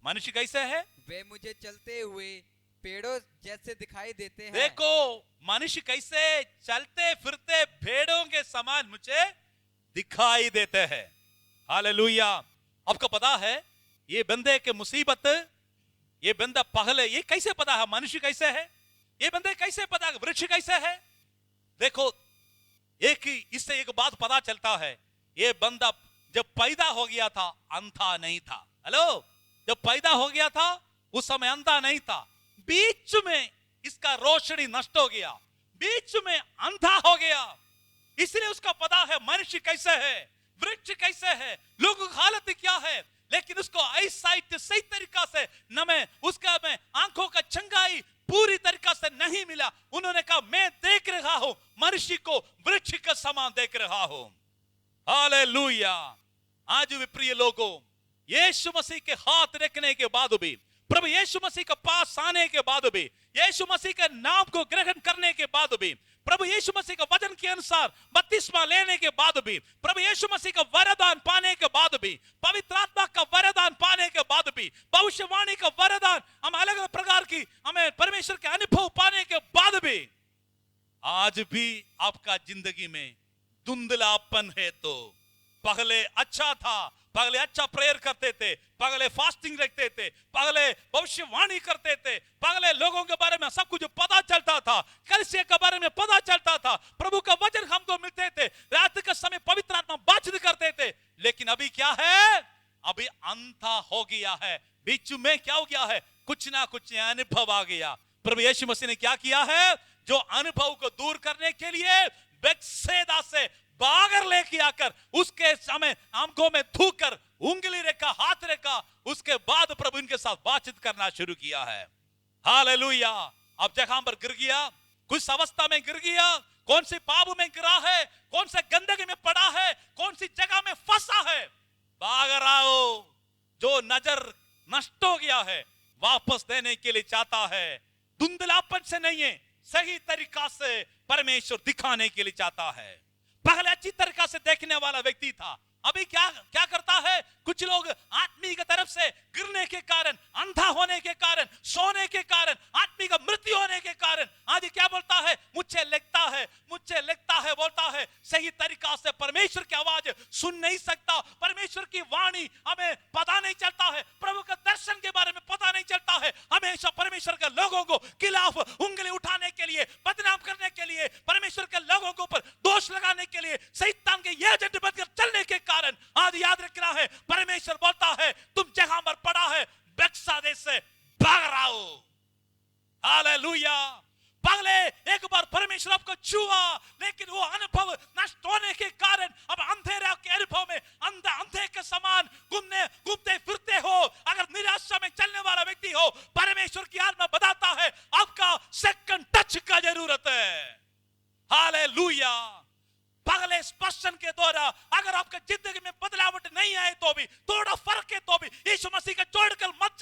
Speaker 1: मनुष्य कैसे है,
Speaker 5: वे मुझे चलते हुए पेड़ों जैसे दिखाई देते हैं।
Speaker 1: देखो मनुष्य कैसे चलते फिरते भेड़ों के समान मुझे दिखाई देते हैं। हालेलुया। आपको पता है ये बंदे के मुसीबत, ये बंदा पहले ये कैसे पता है मनुष्य कैसे है, ये बंदे कैसे पता है वृक्ष कैसे है। देखो इससे एक बात पता चलता है, ये बंदा जब पैदा हो गया था अंधा नहीं था। हेलो, जब पैदा हो गया था उस समय अंधा नहीं था, बीच में इसका रोशनी नष्ट हो गया, बीच में अंधा हो गया। इसलिए उसका पता है मनुष्य कैसे है, वृक्ष कैसे है, लोगों की हालत क्या है। लेकिन उसको आई साइट सही तरीका से न में उसका में आंखों का चंगाई पूरी तरीका से नहीं मिला। उन्होंने कहा मैं देख रहा हूं मनुष्य को वृक्ष के समान देख रहा हूं। हालेलुया। आज भी प्रिय लोगों, यीशु मसीह के हाथ रखने के बाद भी, प्रभु यीशु मसीह के पास आने के बाद भी, यीशु मसीह के नाम को ग्रहण करने के बाद भी, प्रभु यीशु मसीह का वचन के अनुसार बपतिस्मा लेने के बाद भी, प्रभु यीशु मसीह का वरदान पाने के बाद भी, पवित्र आत्मा का वरदान पाने के बाद भी, भविष्यवाणी का वरदान, हम अलग अलग प्रकार की हमें परमेश्वर के अनुभव पाने के बाद भी आज भी आपका जिंदगी में धुंधलापन है। तो पहले अच्छा था, पहले अच्छा प्रेयर करते थे, पहले फास्टिंग रखते थे, पहले भविष्यवाणी करते थे, पहले लोगों के बारे में सब कुछ पता चलता था, कलीसिया के बारे में पता चलता था, प्रभु का वचन हमको मिलते थे, रात के समय पवित्र आत्मा बातचीत करते थे। लेकिन अभी क्या है, अभी अंधा हो गया है, बीच में क्या हो गया है, कुछ ना कुछ अनुभव आ गया। प्रभु यीशु मसीह ने क्या किया है, जो अनुभव को दूर करने के लिए बेत्सैदा से बागर लेके आकर उसके समय आंखों में थूकर उंगली रखा, हाथ रखा, उसके बाद प्रभु इनके साथ बातचीत करना शुरू किया है। हालेलुया। अब जगह पर गिर गया, कुछ अवस्था में गिर गया, कौन सी पाप में गिरा है, कौन से गंदगी में पड़ा है, कौन सी जगह में फंसा है, बागर आओ। जो नजर नष्ट हो गया है वापस देने के लिए चाहता है, धुंधलापन से नहीं है, सही तरीका से परमेश्वर दिखाने के लिए चाहता है। पहले अच्छी तरीका से देखने वाला व्यक्ति था, अभी क्या क्या करता है, कुछ लोग आत्मिक तरफ से गिरने के कारण, अंधा होने के कारण, सोने के कारण, आत्मिक मृत्यु होने के कारण आज क्या बोलता है, मुझे लगता है बोलता है, सही तरीका से परमेश्वर की आवाज सुन नहीं सकता, परमेश्वर की वाणी हमें पता नहीं चलता है, प्रभु के दर्शन के बारे में पता नहीं चलता है। हमेशा परमेश्वर के लोगों को खिलाफ उंगली उठाने के लिए, बदनाम करने के लिए, परमेश्वर के लोगों के ऊपर दोष लगाने के लिए, शैतान के ये एजेंडे बनकर चलने के कारण आज याद रखना है, परमेश्वर बोलता है तुम जहां पर पड़ा है बेक्सा देश से भाग रहा हो। हालेलुया। पहले एक बार परमेश्वर आपको छुआ, लेकिन वो अनुभव नष्ट होने के कारण अब अंधेरे के अनुभव में अंधे के समान घूमते फिरते हो। अगर निराशा में चलने वाला व्यक्ति हो, परमेश्वर की आत्मा बताता है आपका सेकंड टच का जरूरत है। हालेलुया। पगले स्पर्शन के द्वारा अगर आपके जिंदगी में बदलावट नहीं आए तो भी, थोड़ा फर्क है तो भी, यीशु मसीह का छोड़कर मत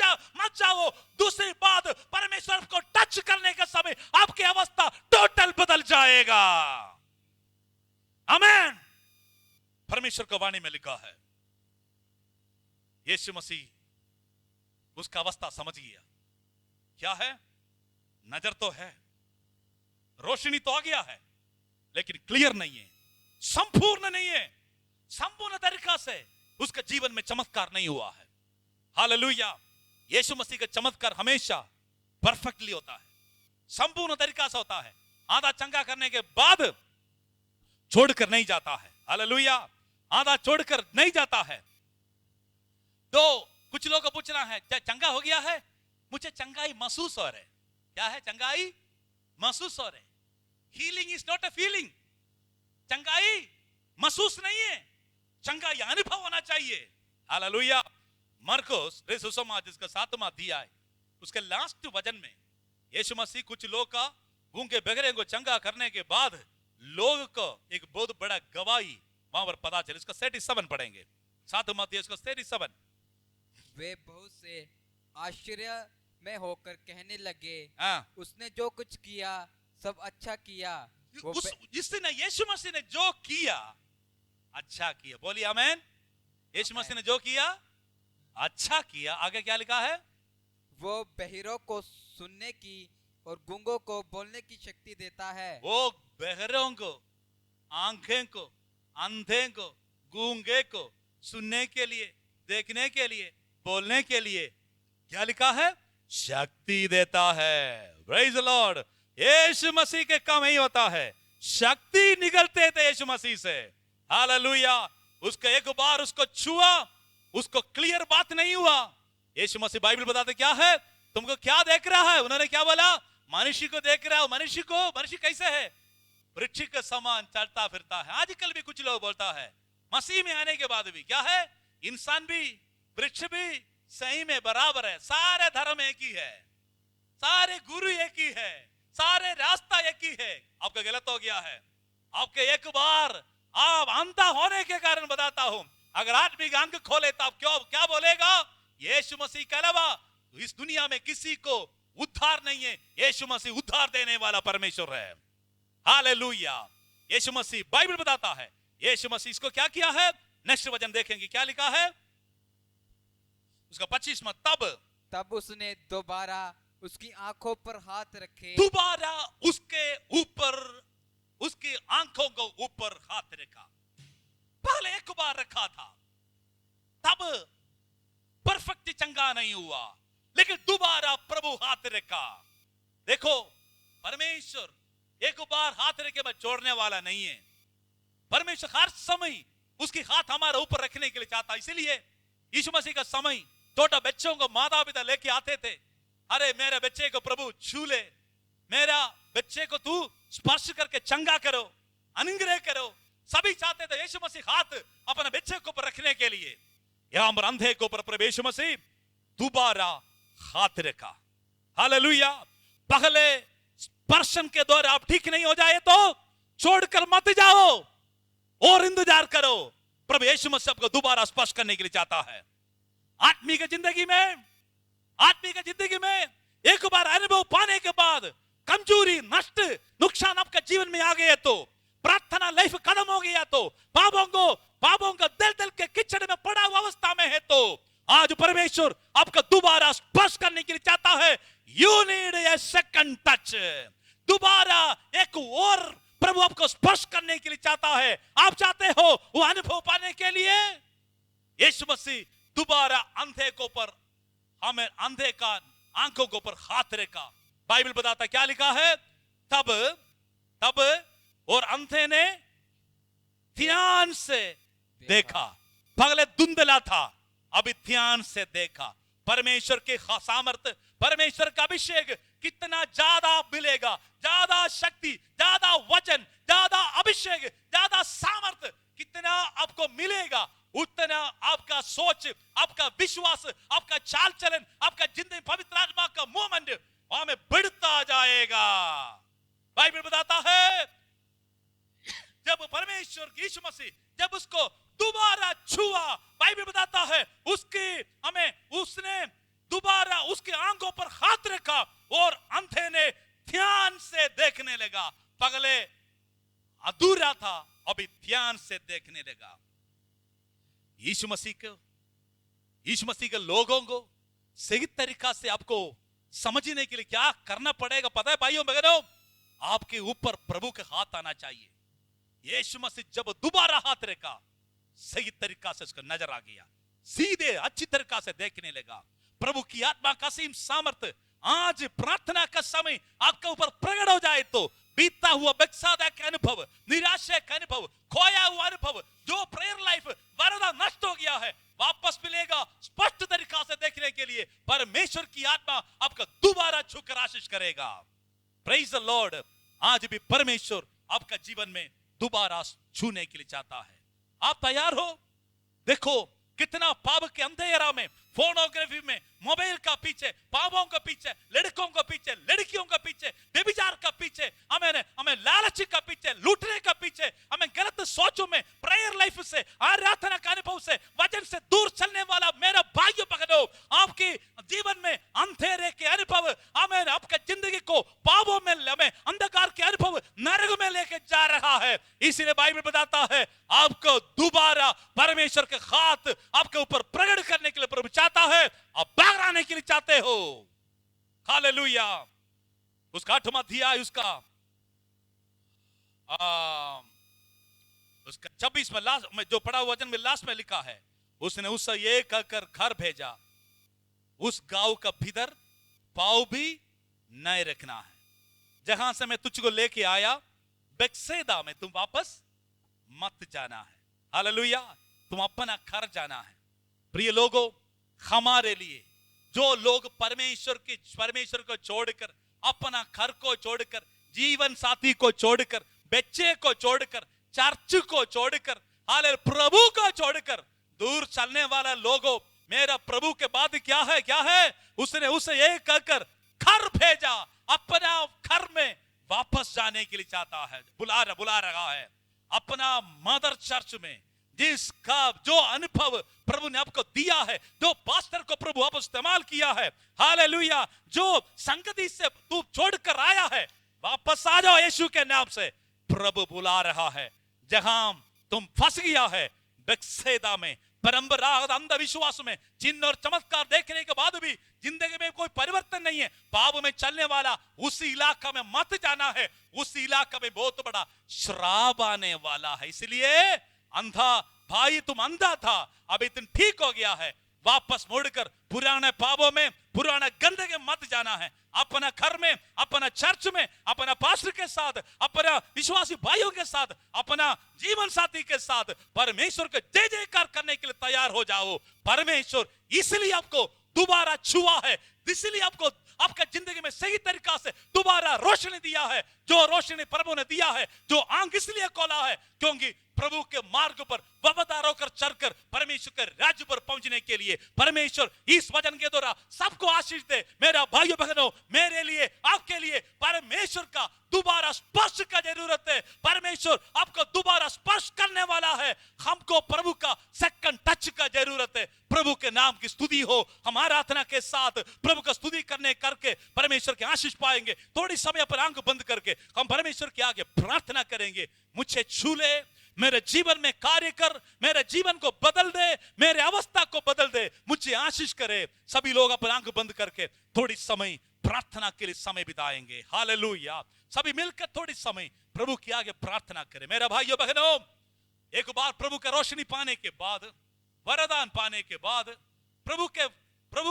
Speaker 1: जाओ। दूसरी बात, परमेश्वर को टच करने के समय आपकी अवस्था टोटल बदल जाएगा। आमीन। परमेश्वर की वाणी में लिखा है, यीशु मसीह उसका अवस्था समझ गया। क्या है? नजर तो है, रोशनी तो आ गया है, लेकिन क्लियर नहीं है, संपूर्ण नहीं है, संपूर्ण तरीका से उसके जीवन में चमत्कार नहीं हुआ है। हालेलुया। यीशु मसीह का चमत्कार हमेशा परफेक्टली होता है, संपूर्ण तरीका से होता है। आधा चंगा करने के बाद छोड़कर नहीं जाता है। हालेलुया। आधा छोड़कर नहीं जाता है। तो कुछ लोगों को पूछना है, चंगा हो गया है, मुझे चंगाई महसूस हो रहा है। क्या है? चंगाई महसूस हो रहे। Healing is not a feeling. चंगाई महसूस नहीं है, चंगाई अनुभव होना चाहिए। हालेलुया। मरकुस सुसमाचार जिसका 7वां अध्याय उसके लास्ट वचन में यीशु मसीह कुछ लोग का गूंगे बहरे को चंगा करने के बाद लोग को एक बहुत बड़ा गवाही वहां पर पता चले। इसका 37 पढ़ेंगे, 7वां अध्याय इसका 37।
Speaker 5: वे बहुत से आश्चर्य में होकर कहने लगे,
Speaker 1: हाँ।
Speaker 5: उसने जो कुछ किया सब अच्छा किया।
Speaker 1: जिसने यीशु मसीह ने जो किया अच्छा किया। बोलिए आमीन। यीशु मसीह ने जो किया अच्छा किया। आगे क्या लिखा है?
Speaker 5: वो बहिरों को सुनने की और गूंगों को बोलने की शक्ति देता है।
Speaker 1: वो बहरों को, आंखें को, अंधे को, गूंगे को सुनने के लिए, देखने के लिए, बोलने के लिए क्या लिखा है? शक्ति देता है। Praise the Lord. यीशु मसीह के काम ही होता है, शक्ति निकलते थे यीशु मसीह से। हालेलुया। उसको एक बार उसको छुआ, उसको क्लियर बात नहीं हुआ। यीशु मसीह बाइबल बताते क्या है, तुमको क्या देख रहा है? उन्होंने क्या बोला? मनुष्य को देख रहा है। मनुष्य कैसे है? वृक्ष के समान चलता फिरता है। आजकल भी कुछ लोग बोलता है, मसीह में आने के बाद भी क्या है, इंसान भी वृक्ष भी सही में बराबर है, सारे धर्म एक ही है, सारे गुरु एक ही है, सारे रास्ता एक ही है। आपका गलत हो गया है। आपके एक बार आप अंधा होने के कारण बताता हूं, अगर आदमी की आंख खोले तो आप क्या बोलेगा? यीशु मसीह के अलावा इस दुनिया में किसी को उद्धार नहीं है। यीशु मसीह उद्धार देने वाला परमेश्वर है। हालेलुया। यीशु मसीह बाइबल बताता है, यीशु मसीह इसको क्या किया है? नेक्स्ट वचन देखेंगे क्या लिखा है उसका 25वां।
Speaker 5: तब उसने दोबारा उसकी आंखों पर हाथ रखे।
Speaker 1: दोबारा उसके ऊपर, उसकी आंखों को ऊपर हाथ रखा। पहले एक बार रखा था, तब परफेक्ट चंगा नहीं हुआ, लेकिन दोबारा प्रभु हाथ रखा। देखो, परमेश्वर एक बार हाथ रखे मैं छोड़ने वाला नहीं है। परमेश्वर हर समय उसकी हाथ हमारे ऊपर रखने के लिए चाहता। इसीलिए यीशु मसीह का समय छोटा बच्चों को माता पिता लेके आते थे, अरे मेरे बच्चे को प्रभु छू ले, मेरा बच्चे को तू स्पर्श करके चंगा करो, अनुग्रह करो। सभी चाहते थे यीशु मसीह हाथ अपने बच्चे को ऊपर रखने के लिए। यहां पर अंधे को ऊपर यीशु मसीह दोबारा हाथ रखा। हालेलुया। पहले स्पर्शन के द्वारा आप ठीक नहीं हो जाए तो छोड़कर मत जाओ और इंतजार करो। प्रभु यीशु मसीह आपको दोबारा स्पर्श करने के लिए चाहता है। आत्मिक जिंदगी में एक बार अनुभव पाने के बाद कमजोरी, नष्ट, नुकसान आपके जीवन में आ गए तो, प्रार्थना लाइफ खत्म हो गया तो, पापों को दिल आप चाहते हो वो अनुभव पाने के लिए, यीशु मसीह दोबारा अंधे को पर, हमें अंधे का आंखों के ऊपर हाथ रखा। बाइबल बताता क्या लिखा है, तब और अंधे ने ध्यान से देखा। पहले धुंधला था, अभी ध्यान से देखा। परमेश्वर के सामर्थ्य, परमेश्वर का अभिषेक कितना ज्यादा मिलेगा, ज्यादा शक्ति, ज्यादा वचन, ज्यादा अभिषेक, ज्यादा सामर्थ्य कितना आपको मिलेगा, उतना आपका सोच, आपका विश्वास, आपका चाल चलन, आपका जिंदगी पवित्र आत्मा का मूवमेंट वहां में बढ़ता जाएगा। बाइबल बताता है जब परमेश्वर यीशु मसीह जब उसको दोबारा छुआ, बाइबल बताता है उसने दोबारा उसके आंखों पर हाथ रखा और अंधे ने ध्यान से देखने लगा। पहले अधूरा था, अभी ध्यान से देखने लगा। यीशु मसीह के लोगों को सही तरीका से आपको समझने के लिए क्या करना पड़ेगा पता है भाइयों बहनों? आपके ऊपर प्रभु के हाथ आना चाहिए। यीशु मसीह जब दोबारा हाथ रखा, सही तरीका से उसको नजर आ गया, सीधे अच्छी तरीका से देखने लगा। प्रभु की आत्मा का सीम सामर्थ्य आज प्रार्थना का समय आपके ऊपर प्रकट हो जाए तो बीतता हुआ बेखसादा का अनुभव, निराशा का अनुभव, खोया हुआ अनुभव, जो प्रेयर लाइफ वरना नष्ट हो गया है, वापस मिलेगा स्पष्ट तरीका से देखने के लिए। परमेश्वर की आत्मा आपका दोबारा छूकर आशीष करेगा। Praise the Lord. आज भी परमेश्वर आपका जीवन में दोबारा छूने के लिए चाहता है। आप तैयार हो? देखो कितना पाप के अंधेरा में, फोनोग्राफी में, मोबाइल का पीछे, पापों के पीछे, लड़कों के पीछे, लड़कियों के पीछे, व्यभिचार का पीछे, हमें लालच का पीछे, लूटने का पीछे, हमें गलत सोचों में, प्रेयर लाइफ से, आराधना का अनुभव से, वचन से दूर चलने वाला मेरा भाइयों बहनों, आपके जीवन में अंधेरे के अनुभव, आपके जिंदगी को पापों में, अंधकार के अनुभव नरक में लेके जा रहा है। इसीलिए बाइबल बताता है आपको दोबारा परमेश्वर के हाथ आपके ऊपर प्रकट करने के लिए प्रभु चाहता है। आप बाहर आने के लिए चाहते हो। हालेलुया। उसका 8वां अध्याय उसका 26 में लास्ट में जो पढ़ा वचन में लास्ट में लिखा है, उसने उससे ये कहकर घर भेजा, उस गांव का भीतर पाँव भी नहीं रखना है। जहां से मैं तुझको लेके आया बेत्सैदा में तुम वापस मत जाना है। हालेलुया। तुम अपना घर जाना है। प्रिय लोगों, हमारे लिए जो लोग परमेश्वर को छोड़कर, अपना घर को छोड़कर, जीवन साथी को छोड़कर, बच्चे को छोड़कर, चर्च को छोड़कर, हाले प्रभु को छोड़कर दूर चलने वाला लोगों, मेरा प्रभु के बाद क्या है उसने उसे ये कहकर घर भेजा, अपना घर में वापस जाने के लिए चाहता है, बुला रहा है। अपना मदर चर्च में जिसका जो अनुभव प्रभु ने आपको दिया है, जो पास्टर को प्रभु आप इस्तेमाल किया है, हालेलुया, जो संगति से तू छोड़कर आया है, वापस आ जाओ यीशु के नाम से। प्रभु बुला रहा है। जहां तुम फंस गया है बेत्सैदा में, परंपरागत अंधविश्वास में, चिन्ह और चमत्कार देखने के बाद भी जिंदगी में कोई परिवर्तन नहीं है, पाप में चलने वाला, उस इलाका में मत जाना है। उस इलाका में बहुत बड़ा श्राप आने वाला है। इसलिए अंधा भाई, तुम अंधा था, अभी तुम ठीक हो गया है, वापस मुड़कर पुराने पापों में, पुराने गंदगी में मत जाना है। अपना घर में, अपना चर्च में, अपना पास्टर के साथ, अपना विश्वासी भाइयों के साथ, अपना जीवन साथी के साथ परमेश्वर को जय जयकार करने के लिए तैयार हो जाओ। परमेश्वर इसलिए आपको दोबारा छुआ है, इसलिए आपको आपका जिंदगी में सही तरीका से दोबारा रोशनी दिया है। जो रोशनी प्रभु ने दिया है, जो आंख इसलिए खोला है क्योंकि प्रभु के मार्ग पर वफादार होकर चलकर परमेश्वर के राज्य पर पहुंचने के लिए परमेश्वर इस वचन के द्वारा सबको आशीष दे। मेरा भाइयों बहनों, मेरे लिए, आपके लिए परमेश्वर का दोबारा स्पर्श का जरूरत है। परमेश्वर आपको दोबारा स्पर्श करने वाला है। हमको प्रभु का सेकंड टच का जरूरत है। प्रभु के नाम की स्तुति हो। हम आराधना के साथ प्रभु का स्तुति करके परमेश्वर के आशीष पाएंगे। थोड़ी समय पर आंख बंद करके हम परमेश्वर के आगे प्रार्थना करेंगे। मुझे छू ले, मेरे जीवन में कार्य कर, मेरे जीवन को बदल दे, मेरे अवस्था को बदल दे, मुझे आशीष करे। सभी लोग अपनी आंख बंद करके थोड़ी समय प्रार्थना के लिए समय बिताएंगे। हालेलुया। सभी मिलकर थोड़ी समय प्रभु के आगे प्रार्थना करें। मेरा भाइयों बहनों, बार प्रभु का रोशनी पाने के बाद, वरदान पाने के बाद, प्रभु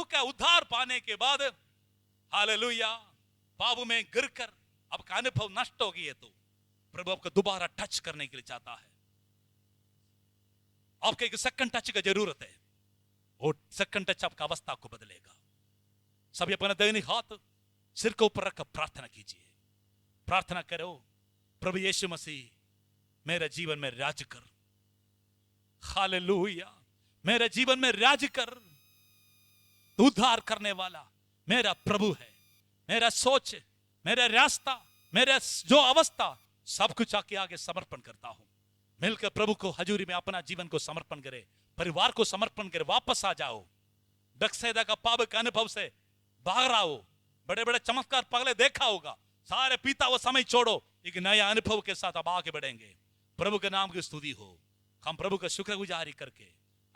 Speaker 1: का उद्धार पाने के बाद, हालेलुया, पाप में गिरकर आपका अनुभव नष्ट हो गई है, तो प्रभु आपको दोबारा टच करने के लिए चाहता है। आपको एक सेकंड टच की जरूरत है, वो सेकंड टच आपका अवस्था को बदलेगा। सभी अपना दैनिक हाथ सिर के ऊपर रखकर प्रार्थना कीजिए। प्रार्थना करो, प्रभु यीशु मसीह मेरे जीवन में राज कर, हालेलुया, मेरे जीवन में राज कर। तू उद्धार करने वाला मेरा प्रभु है। मेरा सोच, मेरा रास्ता, मेरा जो अवस्था, सब कुछ आके आगे समर्पण करता हूं। मिलकर प्रभु को हजूरी में अपना जीवन को समर्पण करे, परिवार को समर्पण करे। वापस आ जाओ, बत्सैदा का पाप के अनुभव से बाहर आओ। बड़े बड़े चमत्कार पगले देखा होगा, सारे पीता वो समय छोड़ो, एक नया अनुभव के साथ अब आगे बढ़ेंगे। प्रभु के नाम की स्तुति हो। हम प्रभु का शुक्रगुजारी करके,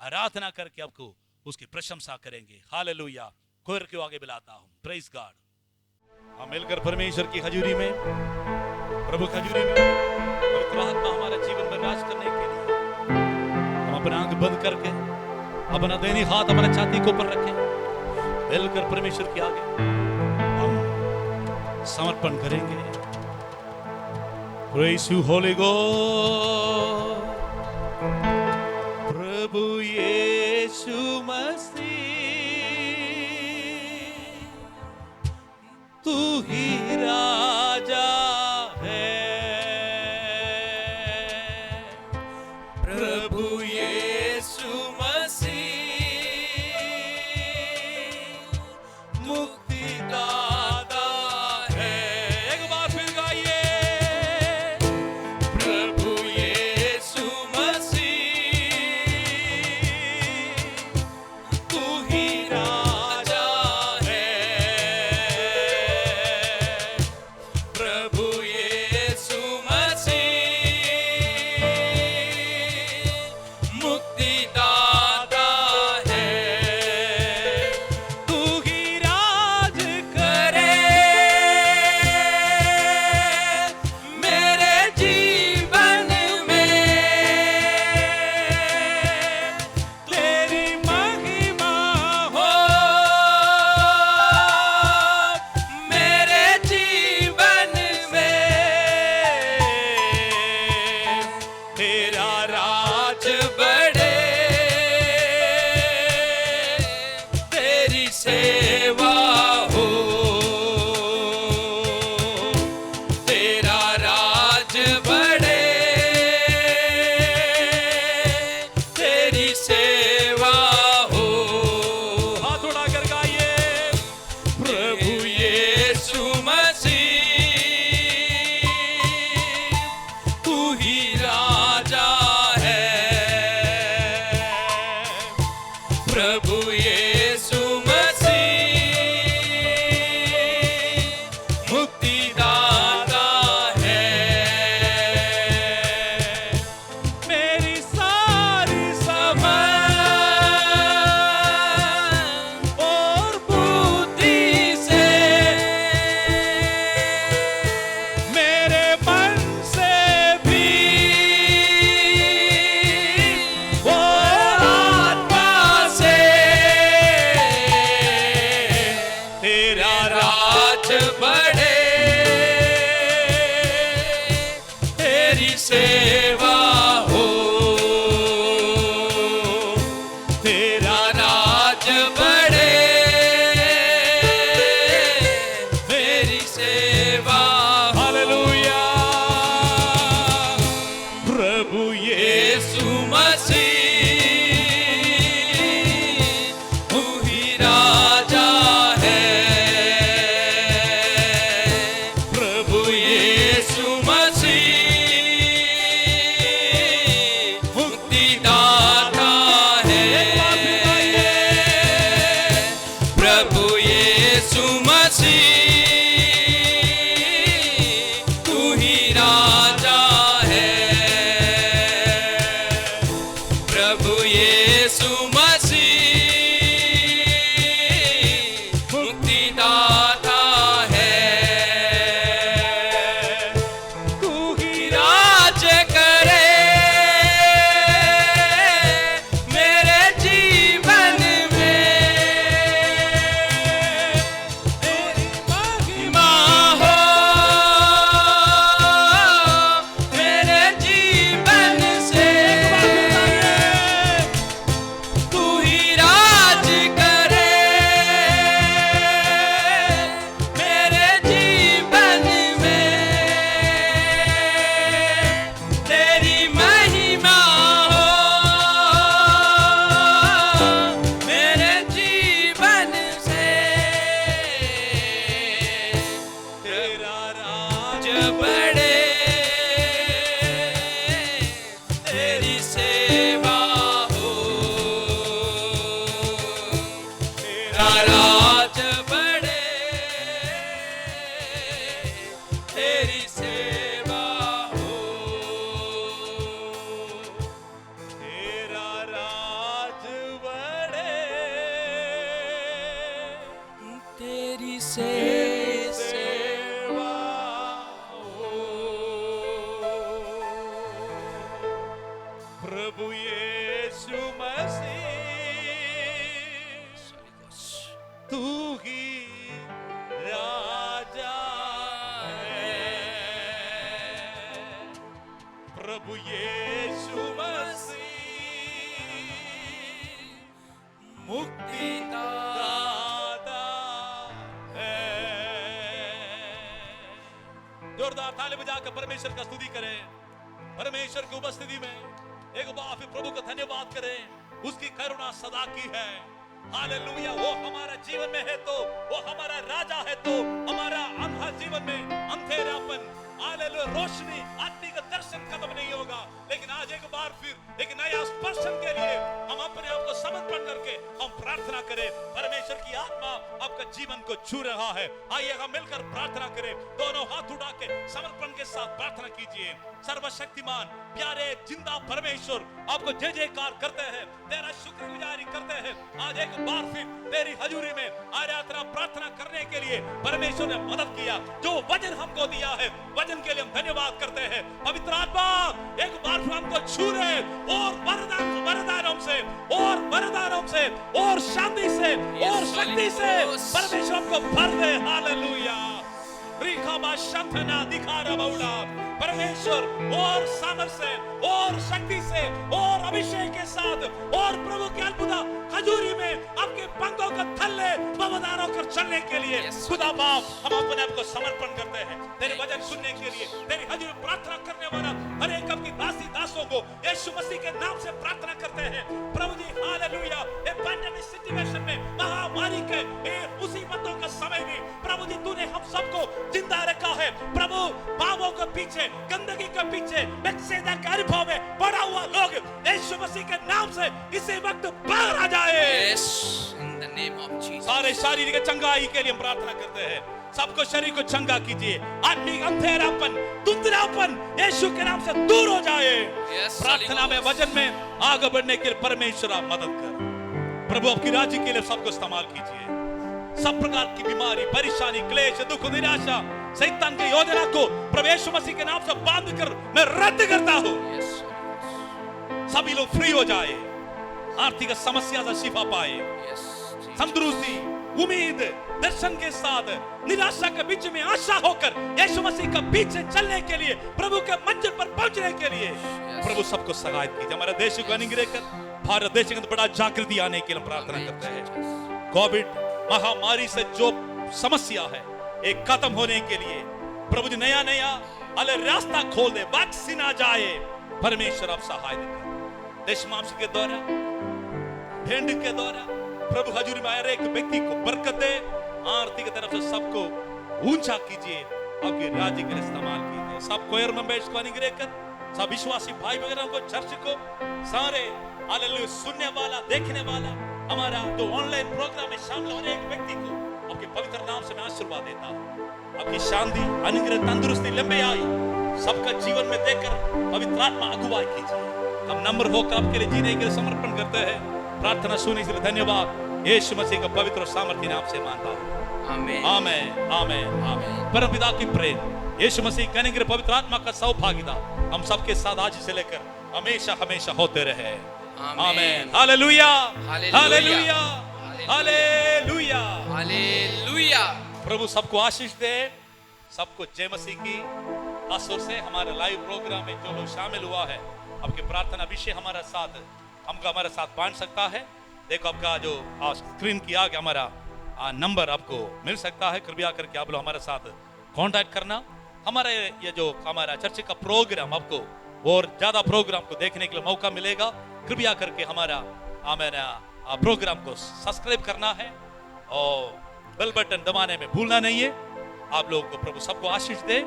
Speaker 1: आराधना करके आपको उसकी प्रशंसा करेंगे। हालेलुया। कोर के आगे बुलाता हूं। Praise God. हम मिलकर परमेश्वर की हजूरी में, प्रभु की हजूरी में, पवित्र आत्मा हमारे जीवन में राज करने के लिए हम अपना आंख बंद करके अपना दैनिक हाथ हमारे छाती के ऊपर रखें। मिलकर परमेश्वर के आगे हम समर्पण करेंगे। Praise you, Holy Ghost. प्रभु यीशु मसीह, तू ही राजा है।
Speaker 3: प्रभु यीशु मसीह
Speaker 1: मुक्तिदाता है। एक बार फिर गाइए।
Speaker 3: प्रभु यीशु मसीह
Speaker 1: तू ही राजा है।
Speaker 3: प्रभु यीशु मसीह मुक्तिदाता है।
Speaker 1: तू ही राज
Speaker 3: करे मेरे जीवन में,
Speaker 1: तेरी महिमा
Speaker 3: हो मेरे जीवन में।
Speaker 1: तेरा
Speaker 3: राज बढ़े, तेरी सेवा हो। तेरा राज बढ़े, तेरी सेवा हो।
Speaker 1: हाथ उड़ाकर गाइए।
Speaker 3: प्रभु यीशु मसीह तू ही राजा है। तेरी सेवा हो, तेरा राज बढ़े, तेरी सेवा हो,
Speaker 1: तेरा राज बढ़े,
Speaker 3: तेरी
Speaker 1: सेवा हो। प्रभु यीशु मसीह, तू ही राजा है। प्रभु यीशु मसीह मुक्ति दाता है। जोरदार ताली बजाकर परमेश्वर का स्तुति करें। परमेश्वर की उपस्थिति में एक बार फिर प्रभु का धन्यवाद करें। उसकी करुणा सदा की है। हालेलुया। वो हमारा जीवन में है तो, वो हमारा राजा है तो, हमारा अंधा जीवन में अंधेरापन, हालेलुया, रोशनी, आत्मिक दर्शन खत्म नहीं होगा। लेकिन आज एक बार फिर एक नया स्पर्शन के लिए हम अपने आप को समर्पण करके हम प्रार्थना करें। परमेश्वर की आत्मा आपका जीवन को छू रहा है। आइए हम मिलकर प्रार्थना करें। दोनों हाथ उठा के समर्पण के साथ प्रार्थना कीजिए। सर्वशक्तिमान प्यारे जिंदा परमेश्वर, आपको जय जयकार करते हैं, तेरा शुक्रगुजारी करते हैं। आज एक बार फिर तेरी हजूरी में आराधना प्रार्थना करने के लिए परमेश्वर ने मदद किया। जो वचन हमको दिया है, वचन के लिए हम धन्यवाद करते हैं। पवित्र आत्मा एक बार फिर हमको छू रहे और वरदानों से और वरदानों से और शांति से और शक्ति से परमेश्वर हमको भर दे। हालेलुया। परमेश्वर और सामर्थ से और शक्ति से और अभिषेक के साथ और प्रभु के अद्भुत हजूरी में आपके पंखों को थल्ले बवदार होकर चलने के लिए खुदा बाप हम अपने आप को समर्पण करते हैं। तेरे वचन सुनने के लिए तेरी हजूरी में प्रार्थना करने वाला हर एक आपकी दासी दासों को यीशु मसीह के नाम से प्रार्थना करते हैं। प्रभु जी हालेलुया। ये पैंडेमिक सिचुएशन में, महामारी के मुसीबतों के समय में प्रभु जी तूने हम सबको जिंदा रखा है। प्रभु पापों के पीछे, गंदगी के पीछे, बेत्सैदा के अनुभव में पड़ा हुआ लोग यीशु मसीह के नाम से इसी वक्त बाहर आ जाए।
Speaker 3: Yes, in the name of Jesus.
Speaker 1: सारे शारीरिक चंगाई के लिए हम प्रार्थना करते हैं। सबको शरीर को चंगा कीजिए। आत्मिक अंधेरापन, धुंधलापन यीशु के नाम से दूर हो जाए।
Speaker 3: Yes,
Speaker 1: प्रार्थना में, वचन में आगे बढ़ने के लिए परमेश्वर आप मदद कर। प्रभु आपकी राज्य के लिए सबको इस्तेमाल कीजिए। सब प्रकार की बीमारी, परेशानी, क्लेश, दुख, निराशा, शैतान की योजना को प्रभु यीशु मसीह के नाम से बांध कर मैं रद्द करता हूँ।
Speaker 3: Yes,
Speaker 1: सभी लोग फ्री हो जाए, आर्थिक समस्या से शिफा पाए,
Speaker 3: yes, Jesus.
Speaker 1: तंदुरुस्ती, उम्मीद, दर्शन के साथ निराशा के बीच में आशा होकर यीशु मसीह का पीछे चलने के लिए, प्रभु के मंजिल पर पहुंचने के लिए प्रभु सबको सहायता कीजिए। हमारे देश को अनुग्रह कर, भारत देश के अंदर बड़ा जागृति आने के लिए प्रार्थना करते हैं। कोविड महामारी से जो समस्या है एक खत्म होने के लिए प्रभु जी नया नया रास्ता खोल दे, वैक्सीन आ जाए। परमेश्वर आप सहायता करें। देश मांस के द्वारा, भेंट के द्वारा प्रभु हजूरी में आए एक व्यक्ति को बरकत दे। आर्थिक तरफ से सबको ऊंचा कीजिए, आपके राज्य के लिए इस्तेमाल कीजिए। सब कोयर मेंबर्स को अनुग्रह कर, सब विश्वासी भाई वगैरह को, चर्च को, सारे हालेलुया सुनने वाला, देखने वाला, हमारा जो ऑनलाइन प्रोग्राम में शामिल होने एक व्यक्ति को आपके पवित्र नाम से मैं आशीर्वाद देता हूँ। आपकी शांति, अनुग्रह, तंदुरुस्ती, लंबे आयु सबका जीवन में देकर पवित्र आत्मा अगुवाई कीजिए। हम नम्र होकर आपके लिए जीने के लिए समर्पण करते हैं। प्रार्थना सुनने के लिए धन्यवाद। यीशु मसीह का पवित्र और सामर्थ्य नाम से मानता हूँ।
Speaker 3: आमीन।
Speaker 1: आमीन, आमीन, आमीन। परम पिता की प्रेम, यीशु मसीह कहने के पवित्र आत्मा का सौभाग्यता हम सबके साथ आज से लेकर हमेशा हमेशा होते रहे। आमीन। Hallelujah, hallelujah, hallelujah,
Speaker 3: hallelujah.
Speaker 1: प्रभु सबको आशीष दे। सबको जय मसीह की। खासतौर से हमारे लाइव प्रोग्राम में जो लोग शामिल हुआ है, आपके प्रार्थना विषय हमारे साथ बांट सकता है। देखो आपका जो स्क्रीन की आगे हमारा नंबर आपको मिल सकता है। कृपया करके आप लोग हमारे साथ कांटेक्ट करना। हमारे ये जो हमारा चर्च का प्रोग्राम आपको और ज्यादा प्रोग्राम को देखने के लिए मौका मिलेगा। कृपया करके हमारा प्रोग्राम को सब्सक्राइब करना है और बेल बटन दबाने में भूलना नहीं है। आप लोगों को प्रभु सबको आशीष दे।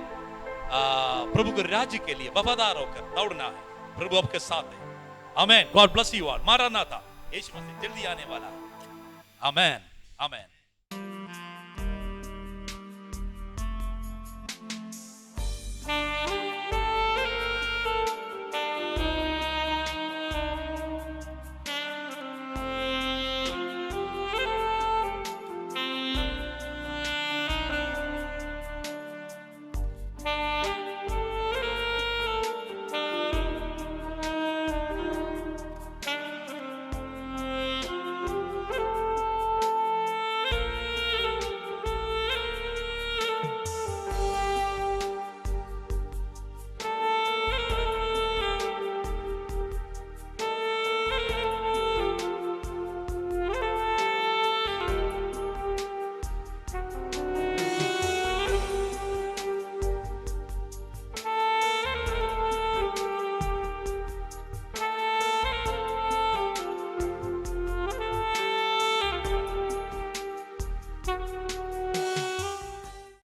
Speaker 1: प्रभु के राज्य के लिए वफादार होकर दौड़ना है। प्रभु आपके साथ है। Amen. God bless you all. Maranatha, यीशु मसीह जल्दी आने वाला। आमेन, आमेन।